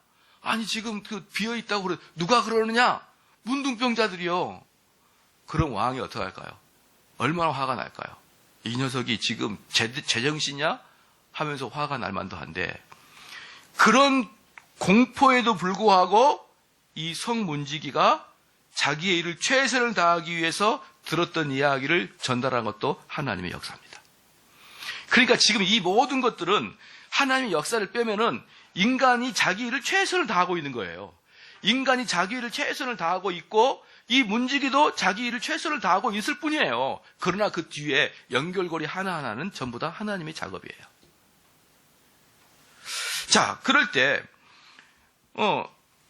아니 지금 비어 있다고 그래. 누가 그러느냐? 문둥병자들이요. 그럼 왕이 어떻게 할까요? 얼마나 화가 날까요? 이 녀석이 지금 제정신이냐? 하면서 화가 날 만도 한데, 그런 공포에도 불구하고 이 성문지기가 자기의 일을 최선을 다하기 위해서 들었던 이야기를 전달한 것도 하나님의 역사입니다. 그러니까 지금 이 모든 것들은 하나님의 역사를 빼면은 인간이 자기 일을 최선을 다하고 있는 거예요. 인간이 자기 일을 최선을 다하고 있고 이 문지기도 자기 일을 최선을 다하고 있을 뿐이에요. 그러나 그 뒤에 연결고리 하나하나는 전부 다 하나님의 작업이에요. 자, 그럴 때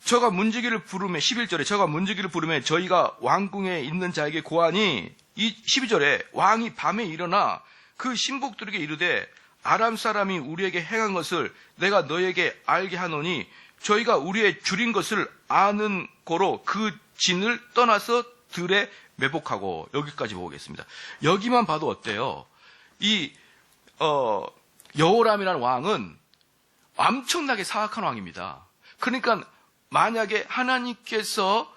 저가 문지기를 부르매 11절에 저가 문지기를 부르매 저희가 왕궁에 있는 자에게 고하니 이 12절에 왕이 밤에 일어나 그 신복들에게 이르되 아람 사람이 우리에게 행한 것을 내가 너에게 알게 하노니 저희가 우리의 줄인 것을 아는 고로 그 진을 떠나서 들에 매복하고. 여기까지 보겠습니다. 여기만 봐도 어때요? 이 여호람이라는 왕은 엄청나게 사악한 왕입니다. 그러니까 만약에 하나님께서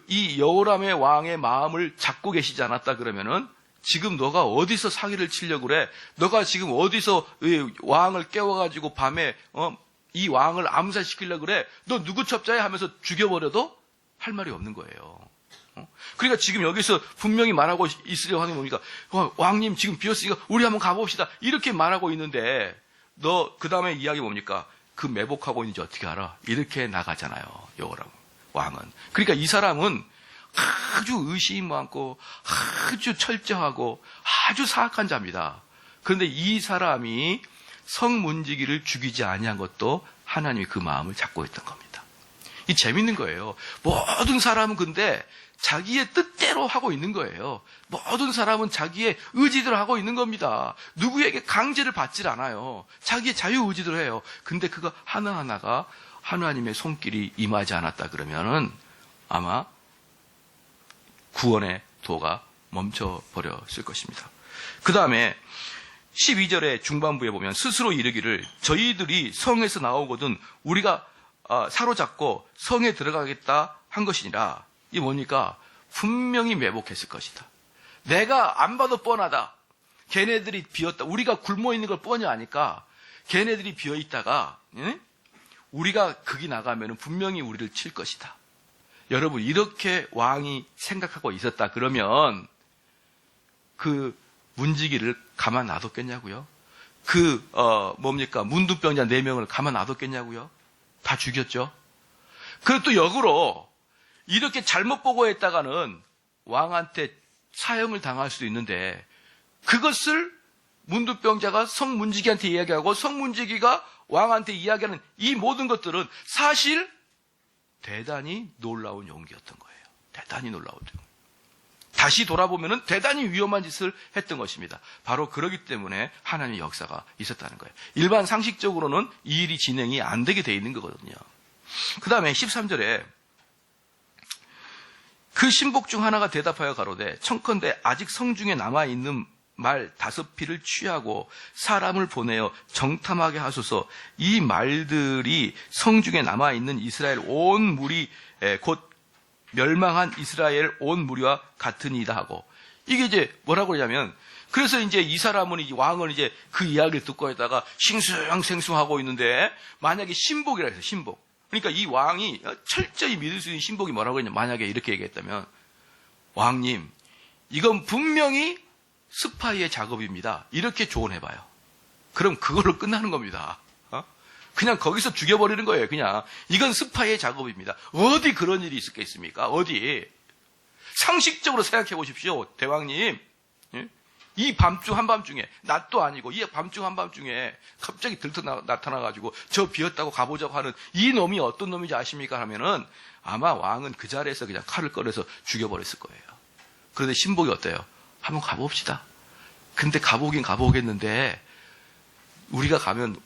이 여호람의 왕의 마음을 잡고 계시지 않았다 그러면은 지금 너가 어디서 사기를 치려고 그래? 너가 지금 어디서 왕을 깨워가지고 밤에 이 왕을 암살시키려고 그래? 너 누구 첩자야? 하면서 죽여버려도 할 말이 없는 거예요. 그러니까 지금 여기서 분명히 말하고 있으려고 하는 게 뭡니까? 왕님 지금 비었으니까 우리 한번 가봅시다. 이렇게 말하고 있는데 너 그 다음에 이야기 뭡니까? 그 매복하고 있는지 어떻게 알아? 이렇게 나가잖아요. 여호람 왕은. 그러니까 이 사람은 아주 의심이 많고 아주 철저하고 아주 사악한 자입니다. 그런데 이 사람이 성문지기를 죽이지 아니한 것도 하나님이 그 마음을 잡고 있던 겁니다. 이 재밌는 거예요. 모든 사람은 근데 자기의 뜻대로 하고 있는 거예요. 모든 사람은 자기의 의지대로 하고 있는 겁니다. 누구에게 강제를 받질 않아요. 자기의 자유의지대로 해요. 근데 그거 하나하나가 하나님의 손길이 임하지 않았다 그러면은 아마 구원의 도가 멈춰버렸을 것입니다. 그 다음에 12절의 중반부에 보면 스스로 이르기를 저희들이 성에서 나오거든 우리가 사로잡고 성에 들어가겠다 한 것이니라. 이게 뭡니까? 분명히 매복했을 것이다. 내가 안 봐도 뻔하다. 걔네들이 비었다. 우리가 굶어 있는 걸 뻔히 아니까 걔네들이 비어 있다가 우리가 거기 나가면 분명히 우리를 칠 것이다. 여러분 이렇게 왕이 생각하고 있었다 그러면 그 문지기를 가만 놔뒀겠냐고요? 문둥병자 4명을 가만 놔뒀겠냐고요? 다 죽였죠. 그리고 또 역으로 이렇게 잘못 보고했다가는 왕한테 사형을 당할 수도 있는데 그것을 문둥병자가 성문지기한테 이야기하고 성문지기가 왕한테 이야기하는 이 모든 것들은 사실 대단히 놀라운 용기였던 거예요. 대단히 놀라운 용기. 다시 돌아보면 대단히 위험한 짓을 했던 것입니다. 바로 그러기 때문에 하나님의 역사가 있었다는 거예요. 일반 상식적으로는 이 일이 진행이 안 되게 돼 있는 거거든요. 그 다음에 13절에 그 신복 중 하나가 대답하여 가로되 청컨대 아직 성중에 남아있는 말 5피를 취하고 사람을 보내어 정탐하게 하소서. 이 말들이 성중에 남아있는 이스라엘 온 무리 곧 멸망한 이스라엘 온 무리와 같으니이다 하고. 이게 이제 뭐라고 그러냐면 그래서 이제 이 사람은 이 왕은 이제 그 이야기를 듣고 있다가 싱숭생숭하고 있는데 만약에 신복이라 해서 신복. 그러니까 이 왕이 철저히 믿을 수 있는 신복이 뭐라고 했냐. 만약에 이렇게 얘기했다면 왕님 이건 분명히 스파이의 작업입니다. 이렇게 조언해봐요. 그럼 그걸로 끝나는 겁니다. 그냥 거기서 죽여버리는 거예요. 그냥 이건 스파이의 작업입니다. 어디 그런 일이 있었겠습니까? 어디? 상식적으로 생각해 보십시오. 대왕님. 예? 이 밤중 한밤중에, 낮도 아니고 이 밤중 한밤중에 갑자기 들떠 나타나가지고 저 비었다고 가보자고 하는 이 놈이 어떤 놈인지 아십니까? 하면은 아마 왕은 그 자리에서 그냥 칼을 꺼내서 죽여버렸을 거예요. 그런데 신복이 어때요? 한번 가봅시다. 근데 가보긴 가보겠는데 우리가 가면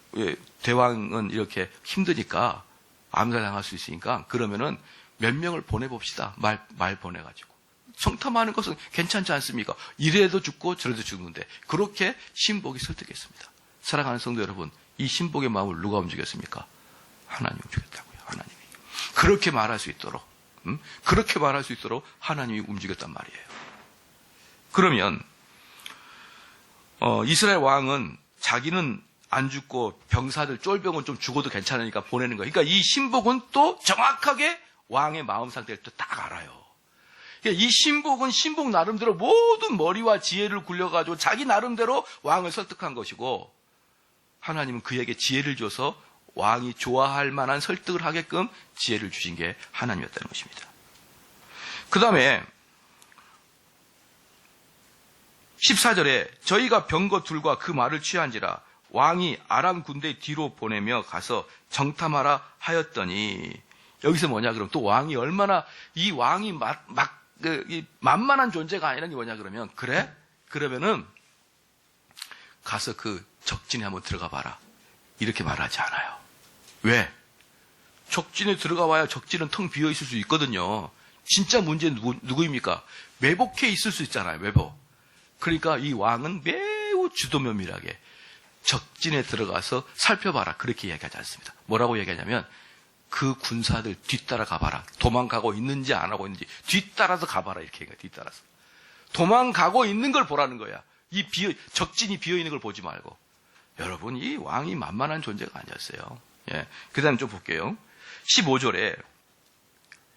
대왕은 이렇게 힘드니까 암살당할 수 있으니까 그러면은 몇 명을 보내봅시다. 말 보내가지고. 청탐하는 것은 괜찮지 않습니까? 이래도 죽고 저래도 죽는데 그렇게 신복이 설득했습니다. 사랑하는 성도 여러분, 이 신복의 마음을 누가 움직였습니까? 하나님이 움직였다고요. 하나님이. 그렇게 말할 수 있도록 그렇게 말할 수 있도록 하나님이 움직였단 말이에요. 그러면 이스라엘 왕은 자기는 안 죽고 병사들 쫄병은 좀 죽어도 괜찮으니까 보내는 거예요. 그러니까 이 신복은 또 정확하게 왕의 마음 상태를 또 딱 알아요. 그러니까 이 신복은 신복 나름대로 모든 머리와 지혜를 굴려가지고 자기 나름대로 왕을 설득한 것이고 하나님은 그에게 지혜를 줘서 왕이 좋아할 만한 설득을 하게끔 지혜를 주신 게 하나님이었다는 것입니다. 그 다음에 14절에 저희가 병거 둘과 그 말을 취한지라 왕이 아람 군대 뒤로 보내며 가서 정탐하라 하였더니 여기서 뭐냐 그러면 또 왕이 얼마나 이 왕이 만만한 존재가 아니라는 게 뭐냐 그러면 그래? 그러면은 가서 그 적진에 한번 들어가 봐라. 이렇게 말하지 않아요. 왜? 적진에 들어가 봐야 적진은 텅 비어 있을 수 있거든요. 진짜 문제는 누구입니까? 매복해 있을 수 있잖아요. 매복. 그러니까 이 왕은 매우 주도면밀하게 적진에 들어가서 살펴봐라. 그렇게 이야기하지 않습니다. 뭐라고 얘기하냐면 그 군사들 뒤따라 가봐라. 도망가고 있는지 안 하고 있는지 뒤따라서 가봐라. 이렇게 얘기해요. 뒤따라서. 도망가고 있는 걸 보라는 거야. 적진이 비어있는 걸 보지 말고. 여러분, 이 왕이 만만한 존재가 아니었어요. 예. 그 다음에 좀 볼게요. 15절에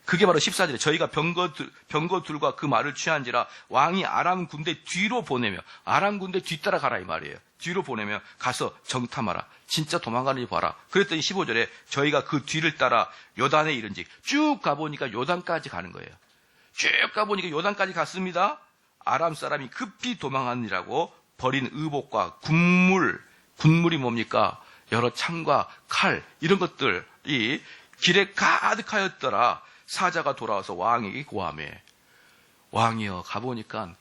그게 바로 14절에 저희가 병거 둘과 그 말을 취한지라 왕이 아람 군대 뒤로 보내며 아람 군대 뒤따라 가라 이 말이에요. 뒤로 보내며 가서 정탐하라. 진짜 도망가는지 봐라. 그랬더니 15절에 저희가 그 뒤를 따라 요단에 이른지 쭉 가보니까 요단까지 가는 거예요. 쭉 가보니까 요단까지 갔습니다. 아람 사람이 급히 도망하느라고 버린 의복과 군물이 뭡니까? 여러 창과 칼 이런 것들이 길에 가득하였더라. 사자가 돌아와서 왕에게 고하매 왕이여 가보니까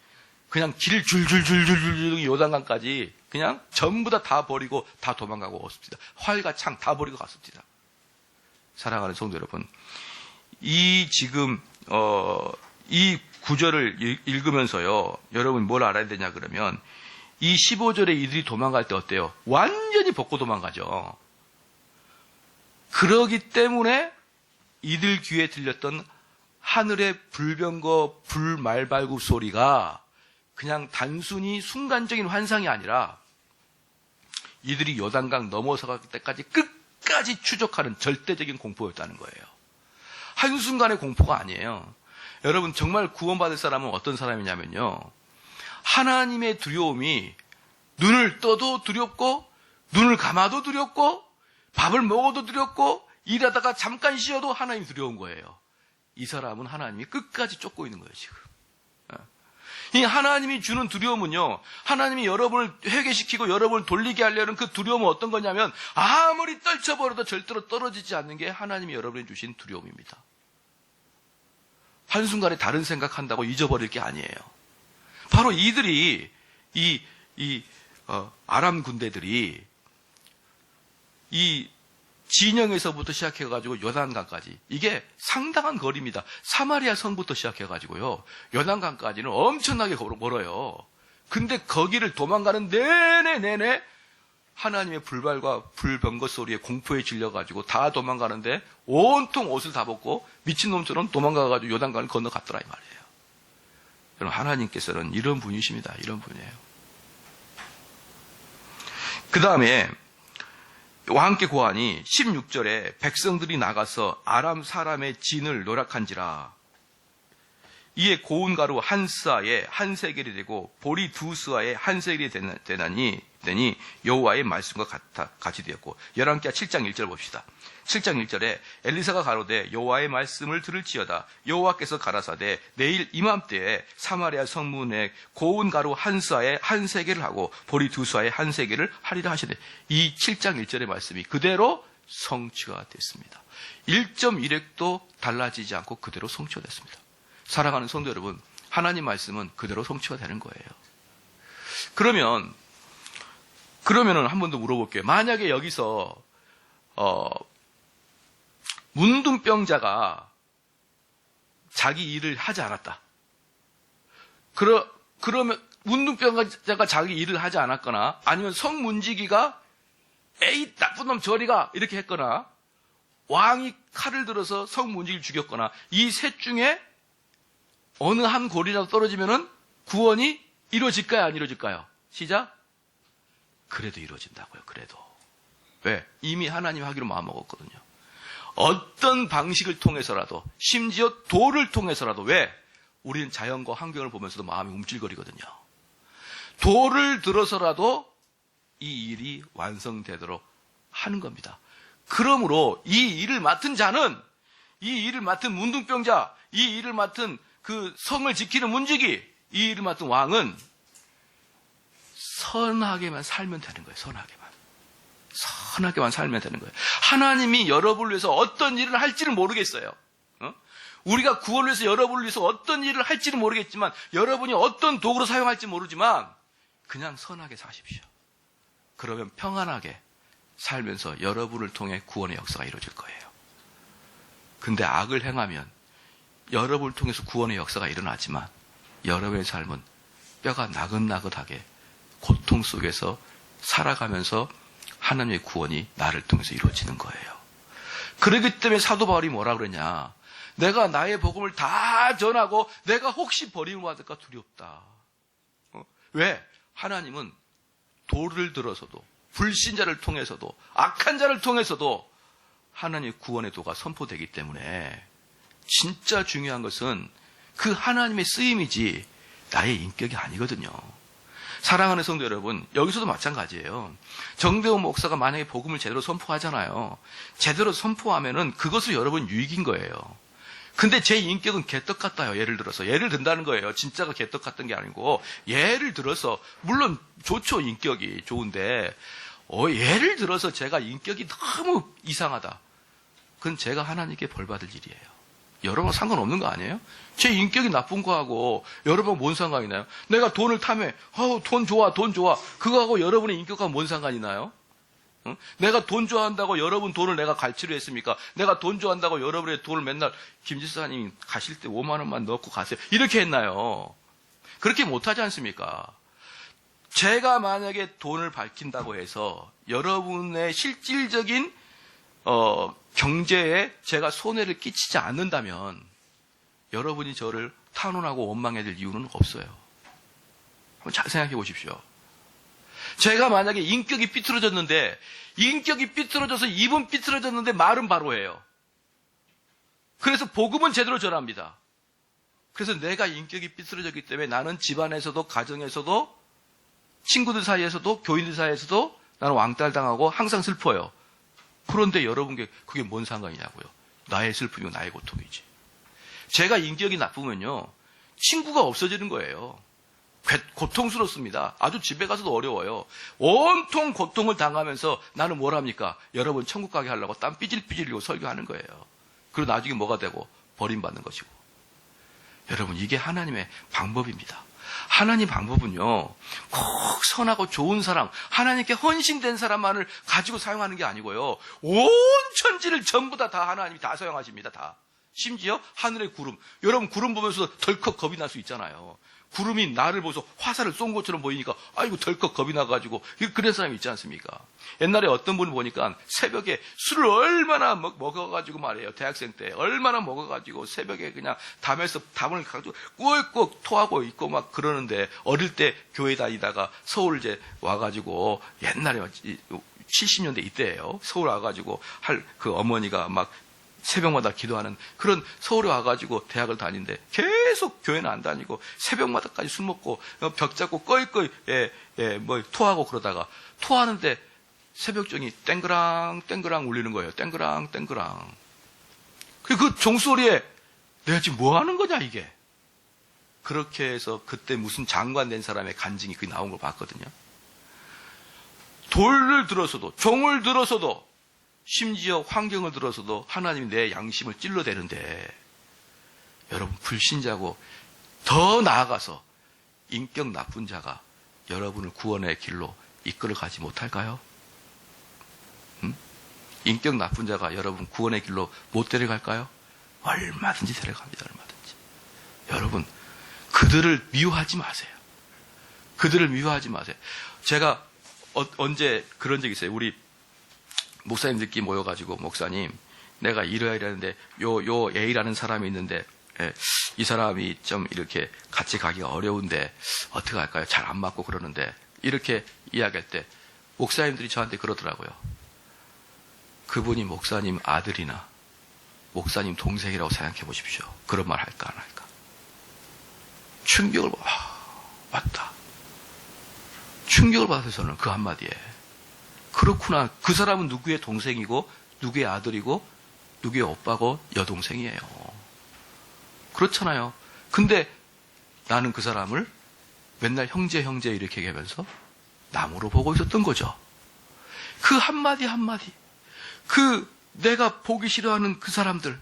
그냥 길 줄줄줄줄줄 요단강까지 그냥 전부 다 버리고 다 도망가고 왔습니다. 활과 창 다 버리고 갔습니다. 사랑하는 성도 여러분, 이 지금 이 구절을 읽으면서요, 여러분 뭘 알아야 되냐 그러면 이 15절에 이들이 도망갈 때 어때요? 완전히 벗고 도망가죠. 그러기 때문에 이들 귀에 들렸던 하늘의 불병거 불말발굽 소리가 그냥 단순히 순간적인 환상이 아니라 이들이 요단강 넘어서갈 때까지 끝까지 추적하는 절대적인 공포였다는 거예요. 한순간의 공포가 아니에요. 여러분 정말 구원받을 사람은 어떤 사람이냐면요. 하나님의 두려움이 눈을 떠도 두렵고 눈을 감아도 두렵고 밥을 먹어도 두렵고 일하다가 잠깐 쉬어도 하나님이 두려운 거예요. 이 사람은 하나님이 끝까지 쫓고 있는 거예요, 지금. 이 하나님이 주는 두려움은요, 하나님이 여러분을 회개시키고 여러분을 돌리게 하려는 그 두려움은 어떤 거냐면, 아무리 떨쳐버려도 절대로 떨어지지 않는 게 하나님이 여러분에 주신 두려움입니다. 한순간에 다른 생각한다고 잊어버릴 게 아니에요. 바로 이들이, 아람 군대들이, 이 진영에서부터 시작해가지고 요단강까지 이게 상당한 거리입니다. 사마리아 성부터 시작해가지고요 요단강까지는 엄청나게 멀어요. 근데 거기를 도망가는 내내 하나님의 불발과 불병거 소리에 공포에 질려가지고 다 도망가는데 온통 옷을 다 벗고 미친놈처럼 도망가가지고 요단강을 건너갔더라 이 말이에요. 여러분 하나님께서는 이런 분이십니다. 이런 분이에요. 그 다음에 왕께 고하니 16절에 백성들이 나가서 아람 사람의 진을 노략한지라. 이에 고운 가루 한 스아에 한 세겔이 되고 보리 두 스아에 한 세겔이 되나니 되니 여호와의 말씀과 같이 되었고. 열왕기하 7장 1절 봅시다. 7장 1절에 엘리사가 가로되 여호와의 말씀을 들을지어다. 여호와께서 가라사대 내일 이맘때에 사마리아 성문에 고운 가루 한 쏴에 한 세개를 하고 보리 두 쏴에 한 세개를 하리라 하시되, 이 7장 1절의 말씀이 그대로 성취가 됐습니다. 1.1획도 달라지지 않고 그대로 성취가 됐습니다. 사랑하는 성도 여러분, 하나님 말씀은 그대로 성취가 되는 거예요. 그러면은 한 번 더 물어볼게요. 만약에 여기서 문둥병자가 자기 일을 하지 않았다. 그러면 문둥병자가 자기 일을 하지 않았거나, 아니면 성문지기가 에이 나쁜 놈 저리가 이렇게 했거나, 왕이 칼을 들어서 성문지기를 죽였거나, 이 셋 중에 어느 한 골이라도 떨어지면은 구원이 이루어질까요, 안 이루어질까요? 시작. 그래도 이루어진다고요. 그래도. 왜? 이미 하나님 하기로 마음먹었거든요. 어떤 방식을 통해서라도, 심지어 돌을 통해서라도. 왜? 우리는 자연과 환경을 보면서도 마음이 움찔거리거든요. 돌을 들어서라도 이 일이 완성되도록 하는 겁니다. 그러므로 이 일을 맡은 자는, 이 일을 맡은 문둥병자, 이 일을 맡은 그 성을 지키는 문지기, 이 일을 맡은 왕은 선하게만 살면 되는 거예요. 선하게만 살면 되는 거예요. 하나님이 여러분을 위해서 어떤 일을 할지는 모르겠어요. 우리가 구원을 위해서 여러분을 위해서 어떤 일을 할지는 모르겠지만, 여러분이 어떤 도구로 사용할지 모르지만 그냥 선하게 사십시오. 그러면 평안하게 살면서 여러분을 통해 구원의 역사가 이루어질 거예요. 근데 악을 행하면 여러분을 통해서 구원의 역사가 일어나지만 여러분의 삶은 뼈가 나긋나긋하게 고통 속에서 살아가면서 하나님의 구원이 나를 통해서 이루어지는 거예요. 그렇기 때문에 사도 바울이 뭐라 그러냐. 내가 나의 복음을 다 전하고 내가 혹시 버림을 받을까 두렵다. 왜? 하나님은 돌을 들어서도, 불신자를 통해서도, 악한 자를 통해서도 하나님의 구원의 도가 선포되기 때문에 진짜 중요한 것은 그 하나님의 쓰임이지 나의 인격이 아니거든요. 사랑하는 성도 여러분, 여기서도 마찬가지예요. 정대원 목사가 만약에 복음을 제대로 선포하잖아요. 제대로 선포하면은 그것은 여러분 유익인 거예요. 근데 제 인격은 개떡 같아요. 예를 든다는 거예요. 진짜가 개떡 같은 게 아니고, 예를 들어서, 물론 좋죠. 인격이 좋은데, 예를 들어서 제가 인격이 너무 이상하다. 그건 제가 하나님께 벌 받을 일이에요. 여러분 상관없는 거 아니에요? 제 인격이 나쁜 거하고 여러분 뭔 상관이 나요? 내가 돈을 탐해. 돈 좋아. 그거하고 여러분의 인격과 뭔 상관이 나요? 응? 내가 돈 좋아한다고 여러분 돈을 내가 갈취로 했습니까? 내가 돈 좋아한다고 여러분의 돈을 맨날 김 지사님 가실 때 5만 원만 넣고 가세요. 이렇게 했나요? 그렇게 못하지 않습니까? 제가 만약에 돈을 밝힌다고 해서 여러분의 실질적인 경제에 제가 손해를 끼치지 않는다면 여러분이 저를 탄원하고 원망해야 될 이유는 없어요. 한번 잘 생각해 보십시오. 제가 만약에 인격이 삐뚤어졌는데, 인격이 삐뚤어져서 입은 삐뚤어졌는데 말은 바로해요. 그래서 복음은 제대로 전합니다. 그래서 내가 인격이 삐뚤어졌기 때문에 나는 집안에서도, 가정에서도, 친구들 사이에서도, 교인들 사이에서도 나는 왕따당하고 항상 슬퍼요. 그런데 여러분께 그게 뭔 상관이냐고요. 나의 슬픔이고 나의 고통이지. 제가 인격이 나쁘면요, 친구가 없어지는 거예요. 고통스럽습니다. 아주 집에 가서도 어려워요. 온통 고통을 당하면서 나는 뭘 합니까? 여러분 천국 가게 하려고 땀 삐질삐질 흘리고 설교하는 거예요. 그리고 나중에 뭐가 되고? 버림받는 것이고. 여러분, 이게 하나님의 방법입니다. 하나님 방법은요, 꼭 선하고 좋은 사람, 하나님께 헌신된 사람만을 가지고 사용하는 게 아니고요, 온 천지를 전부 다 하나님이 다 사용하십니다. 다. 심지어 하늘의 구름. 여러분 구름 보면서 덜컥 겁이 날 수 있잖아요. 구름이 나를 보면서 화살을 쏜 것처럼 보이니까 아이고 덜컥 겁이 나가지고 그런 사람이 있지 않습니까? 옛날에 어떤 분을 보니까 새벽에 술을 얼마나 먹어가지고 말이에요. 대학생 때 얼마나 먹어가지고 새벽에 그냥 담에서 담을 가지고 꾹꾹 토하고 있고 막 그러는데, 어릴 때 교회 다니다가 서울 이제 와가지고, 옛날에 70년대 이때예요. 서울 와가지고 그 어머니가 막 새벽마다 기도하는 그런 서울에 와가지고 대학을 다니는데 계속 교회는 안 다니고 새벽마다까지 술 먹고 벽 잡고 꺼이꺼이 뭐 토하고 그러다가 토하는데 새벽종이 땡그랑 땡그랑 울리는 거예요. 땡그랑 땡그랑. 그 종소리에 내가 지금 뭐 하는 거냐 이게. 그렇게 해서 그때 무슨 장관 된 사람의 간증이 그게 나온 걸 봤거든요. 돌을 들어서도 종을 들어서도 심지어 환경을 들어서도 하나님이 내 양심을 찔러대는데 여러분 불신자고 더 나아가서 인격 나쁜 자가 여러분을 구원의 길로 이끌어가지 못할까요? 인격 나쁜 자가 여러분 구원의 길로 못 데려갈까요? 얼마든지 데려갑니다. 얼마든지. 여러분 그들을 미워하지 마세요. 그들을 미워하지 마세요. 제가 언제 그런 적이 있어요. 우리 목사님들끼리 모여가지고 목사님 내가 이러는데 요 A라는 사람이 있는데 이 사람이 좀 이렇게 같이 가기가 어려운데 어떻게 할까요? 잘 안 맞고 그러는데 이렇게 이야기할 때 목사님들이 저한테 그러더라고요. 그분이 목사님 아들이나 목사님 동생이라고 생각해 보십시오. 그런 말 할까 안 할까? 충격을 맞다. 충격을 받아서 저는 그 한마디에 그렇구나. 그 사람은 누구의 동생이고 누구의 아들이고 누구의 오빠고 여동생이에요. 그렇잖아요. 근데 나는 그 사람을 맨날 형제 이렇게 얘기하면서 남으로 보고 있었던 거죠. 그 한마디 그 내가 보기 싫어하는 그 사람들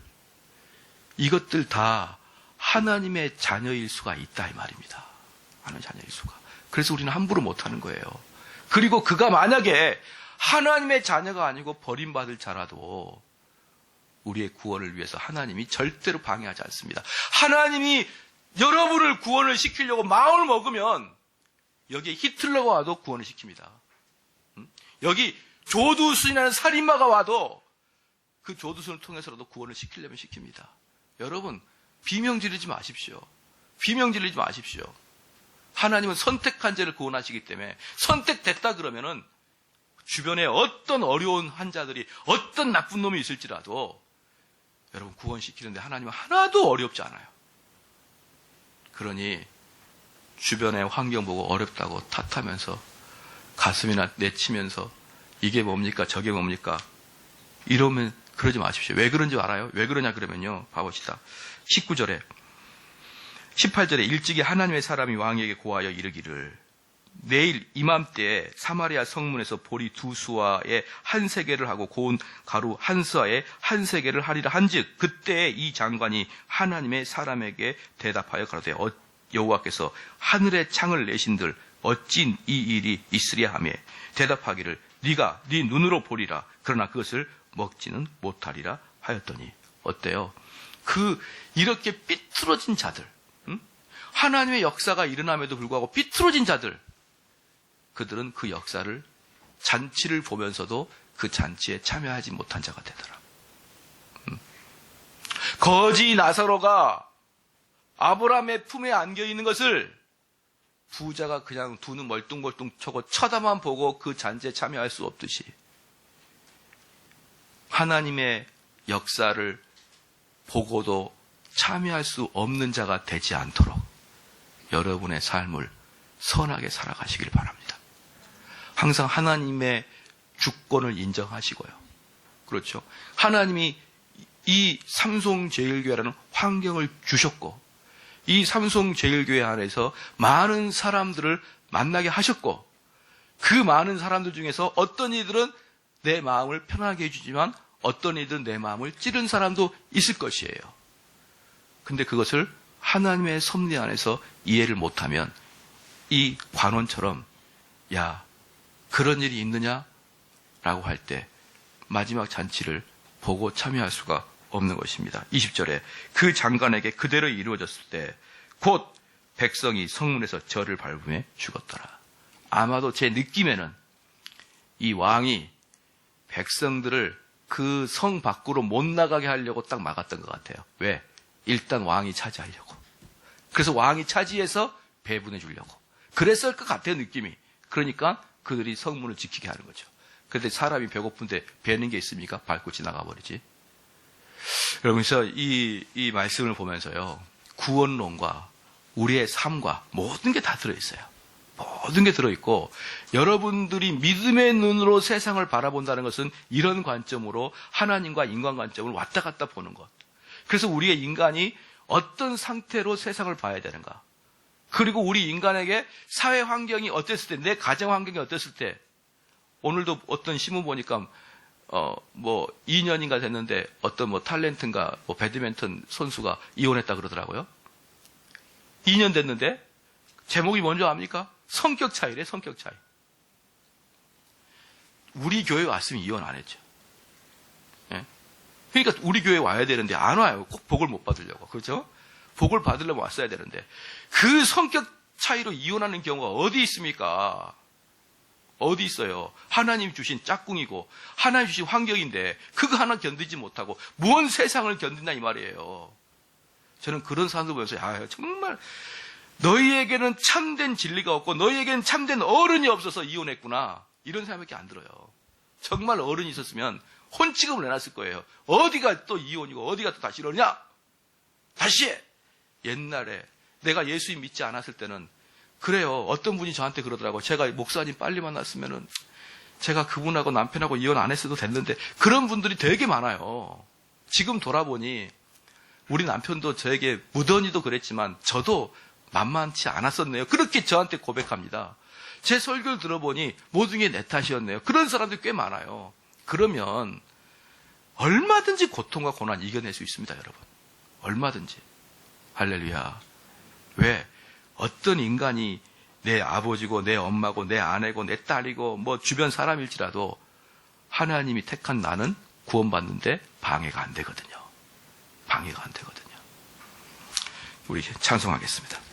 이것들 다 하나님의 자녀일 수가 있다 이 말입니다. 하나님의 자녀일 수가. 그래서 우리는 함부로 못하는 거예요. 그리고 그가 만약에 하나님의 자녀가 아니고 버림받을 자라도 우리의 구원을 위해서 하나님이 절대로 방해하지 않습니다. 하나님이 여러분을 구원을 시키려고 마음을 먹으면 여기에 히틀러가 와도 구원을 시킵니다. 여기 조두순이라는 살인마가 와도 그 조두순을 통해서라도 구원을 시키려면 시킵니다. 여러분 비명 지르지 마십시오. 비명 지르지 마십시오. 하나님은 선택한 자를 구원하시기 때문에 선택됐다 그러면은 주변에 어떤 어려운 환자들이 어떤 나쁜 놈이 있을지라도 여러분 구원시키는데 하나님은 하나도 어렵지 않아요. 그러니 주변의 환경 보고 어렵다고 탓하면서 가슴이나 내치면서 이게 뭡니까 저게 뭡니까 이러면 그러지 마십시오. 왜 그런지 알아요? 왜 그러냐 그러면요. 봐봅시다. 19절에 18절에 일찍이 하나님의 사람이 왕에게 고하여 이르기를 내일 이맘때에 사마리아 성문에서 보리 2수와에 한 세겔을 하고 고운 가루 한 서에 한 세겔을 하리라 한즉 그때에 이 장관이 하나님의 사람에게 대답하여 가로되 여호와께서 하늘의 창을 내신들 어찌 이 일이 있으랴 하며 대답하기를 네가 네 눈으로 보리라 그러나 그것을 먹지는 못하리라 하였더니 어때요? 이렇게 삐뚤어진 자들 하나님의 역사가 일어남에도 불구하고 삐뚤어진 자들 그들은 그 역사를 잔치를 보면서도 그 잔치에 참여하지 못한 자가 되더라. 거지 나사로가 아브라함의 품에 안겨 있는 것을 부자가 그냥 두 눈 멀뚱멀뚱 쳐다만 보고 그 잔치에 참여할 수 없듯이 하나님의 역사를 보고도 참여할 수 없는 자가 되지 않도록 여러분의 삶을 선하게 살아가시길 바랍니다. 항상 하나님의 주권을 인정하시고요. 그렇죠. 하나님이 이 삼송제일교회라는 환경을 주셨고 이 삼송제일교회 안에서 많은 사람들을 만나게 하셨고 그 많은 사람들 중에서 어떤 이들은 내 마음을 편하게 해주지만 어떤 이들은 내 마음을 찌른 사람도 있을 것이에요. 근데 그것을 하나님의 섭리 안에서 이해를 못하면 이 관원처럼 야 그런 일이 있느냐? 라고 할 때 마지막 잔치를 보고 참여할 수가 없는 것입니다. 20절에 그 장관에게 그대로 이루어졌을 때 곧 백성이 성문에서 저를 밟으며 죽었더라. 아마도 제 느낌에는 이 왕이 백성들을 그 성 밖으로 못 나가게 하려고 딱 막았던 것 같아요. 왜? 일단 왕이 차지하려고. 그래서 왕이 차지해서 배분해 주려고. 그랬을 것 같아요, 느낌이. 그러니까 그들이 성문을 지키게 하는 거죠. 그런데 사람이 배고픈데 배는 게 있습니까? 밟고 지나가 버리지. 그러면서 이 말씀을 보면서요, 구원론과 우리의 삶과 모든 게 다 들어있어요. 모든 게 들어있고, 여러분들이 믿음의 눈으로 세상을 바라본다는 것은 이런 관점으로 하나님과 인간 관점을 왔다 갔다 보는 것. 그래서 우리의 인간이 어떤 상태로 세상을 봐야 되는가. 그리고 우리 인간에게 사회 환경이 어땠을 때, 내 가정 환경이 어땠을 때, 오늘도 어떤 신문 보니까, 2년인가 됐는데 어떤 탤런트인가 배드민턴 선수가 이혼했다 그러더라고요. 2년 됐는데, 제목이 뭔지 압니까? 성격 차이래, 성격 차이. 우리 교회 왔으면 이혼 안 했죠. 예? 그러니까 우리 교회 와야 되는데 안 와요. 꼭 복을 못 받으려고. 그렇죠? 복을 받으려면 왔어야 되는데. 그 성격 차이로 이혼하는 경우가 어디 있습니까? 어디 있어요? 하나님 주신 짝꿍이고 하나님 주신 환경인데 그거 하나 견디지 못하고 무언 세상을 견딘다 이 말이에요. 저는 그런 사람들 보면서 정말 너희에게는 참된 진리가 없고 너희에게는 참된 어른이 없어서 이혼했구나. 이런 생각밖에 안 들어요. 정말 어른이 있었으면 혼치금을 내놨을 거예요. 어디가 또 이혼이고 어디가 또 다시 이러냐? 다시 해! 옛날에 내가 예수님 믿지 않았을 때는 그래요. 어떤 분이 저한테 그러더라고요. 제가 목사님 빨리 만났으면은 제가 그분하고 남편하고 이혼 안 했어도 됐는데 그런 분들이 되게 많아요. 지금 돌아보니 우리 남편도 저에게 무던히도 그랬지만 저도 만만치 않았었네요. 그렇게 저한테 고백합니다. 제 설교를 들어보니 모든 게 내 탓이었네요. 그런 사람들이 꽤 많아요. 그러면 얼마든지 고통과 고난 이겨낼 수 있습니다, 여러분. 얼마든지. 할렐루야. 왜? 어떤 인간이 내 아버지고 내 엄마고 내 아내고 내 딸이고 주변 사람일지라도 하나님이 택한 나는 구원받는데 방해가 안 되거든요. 방해가 안 되거든요. 우리 찬송하겠습니다.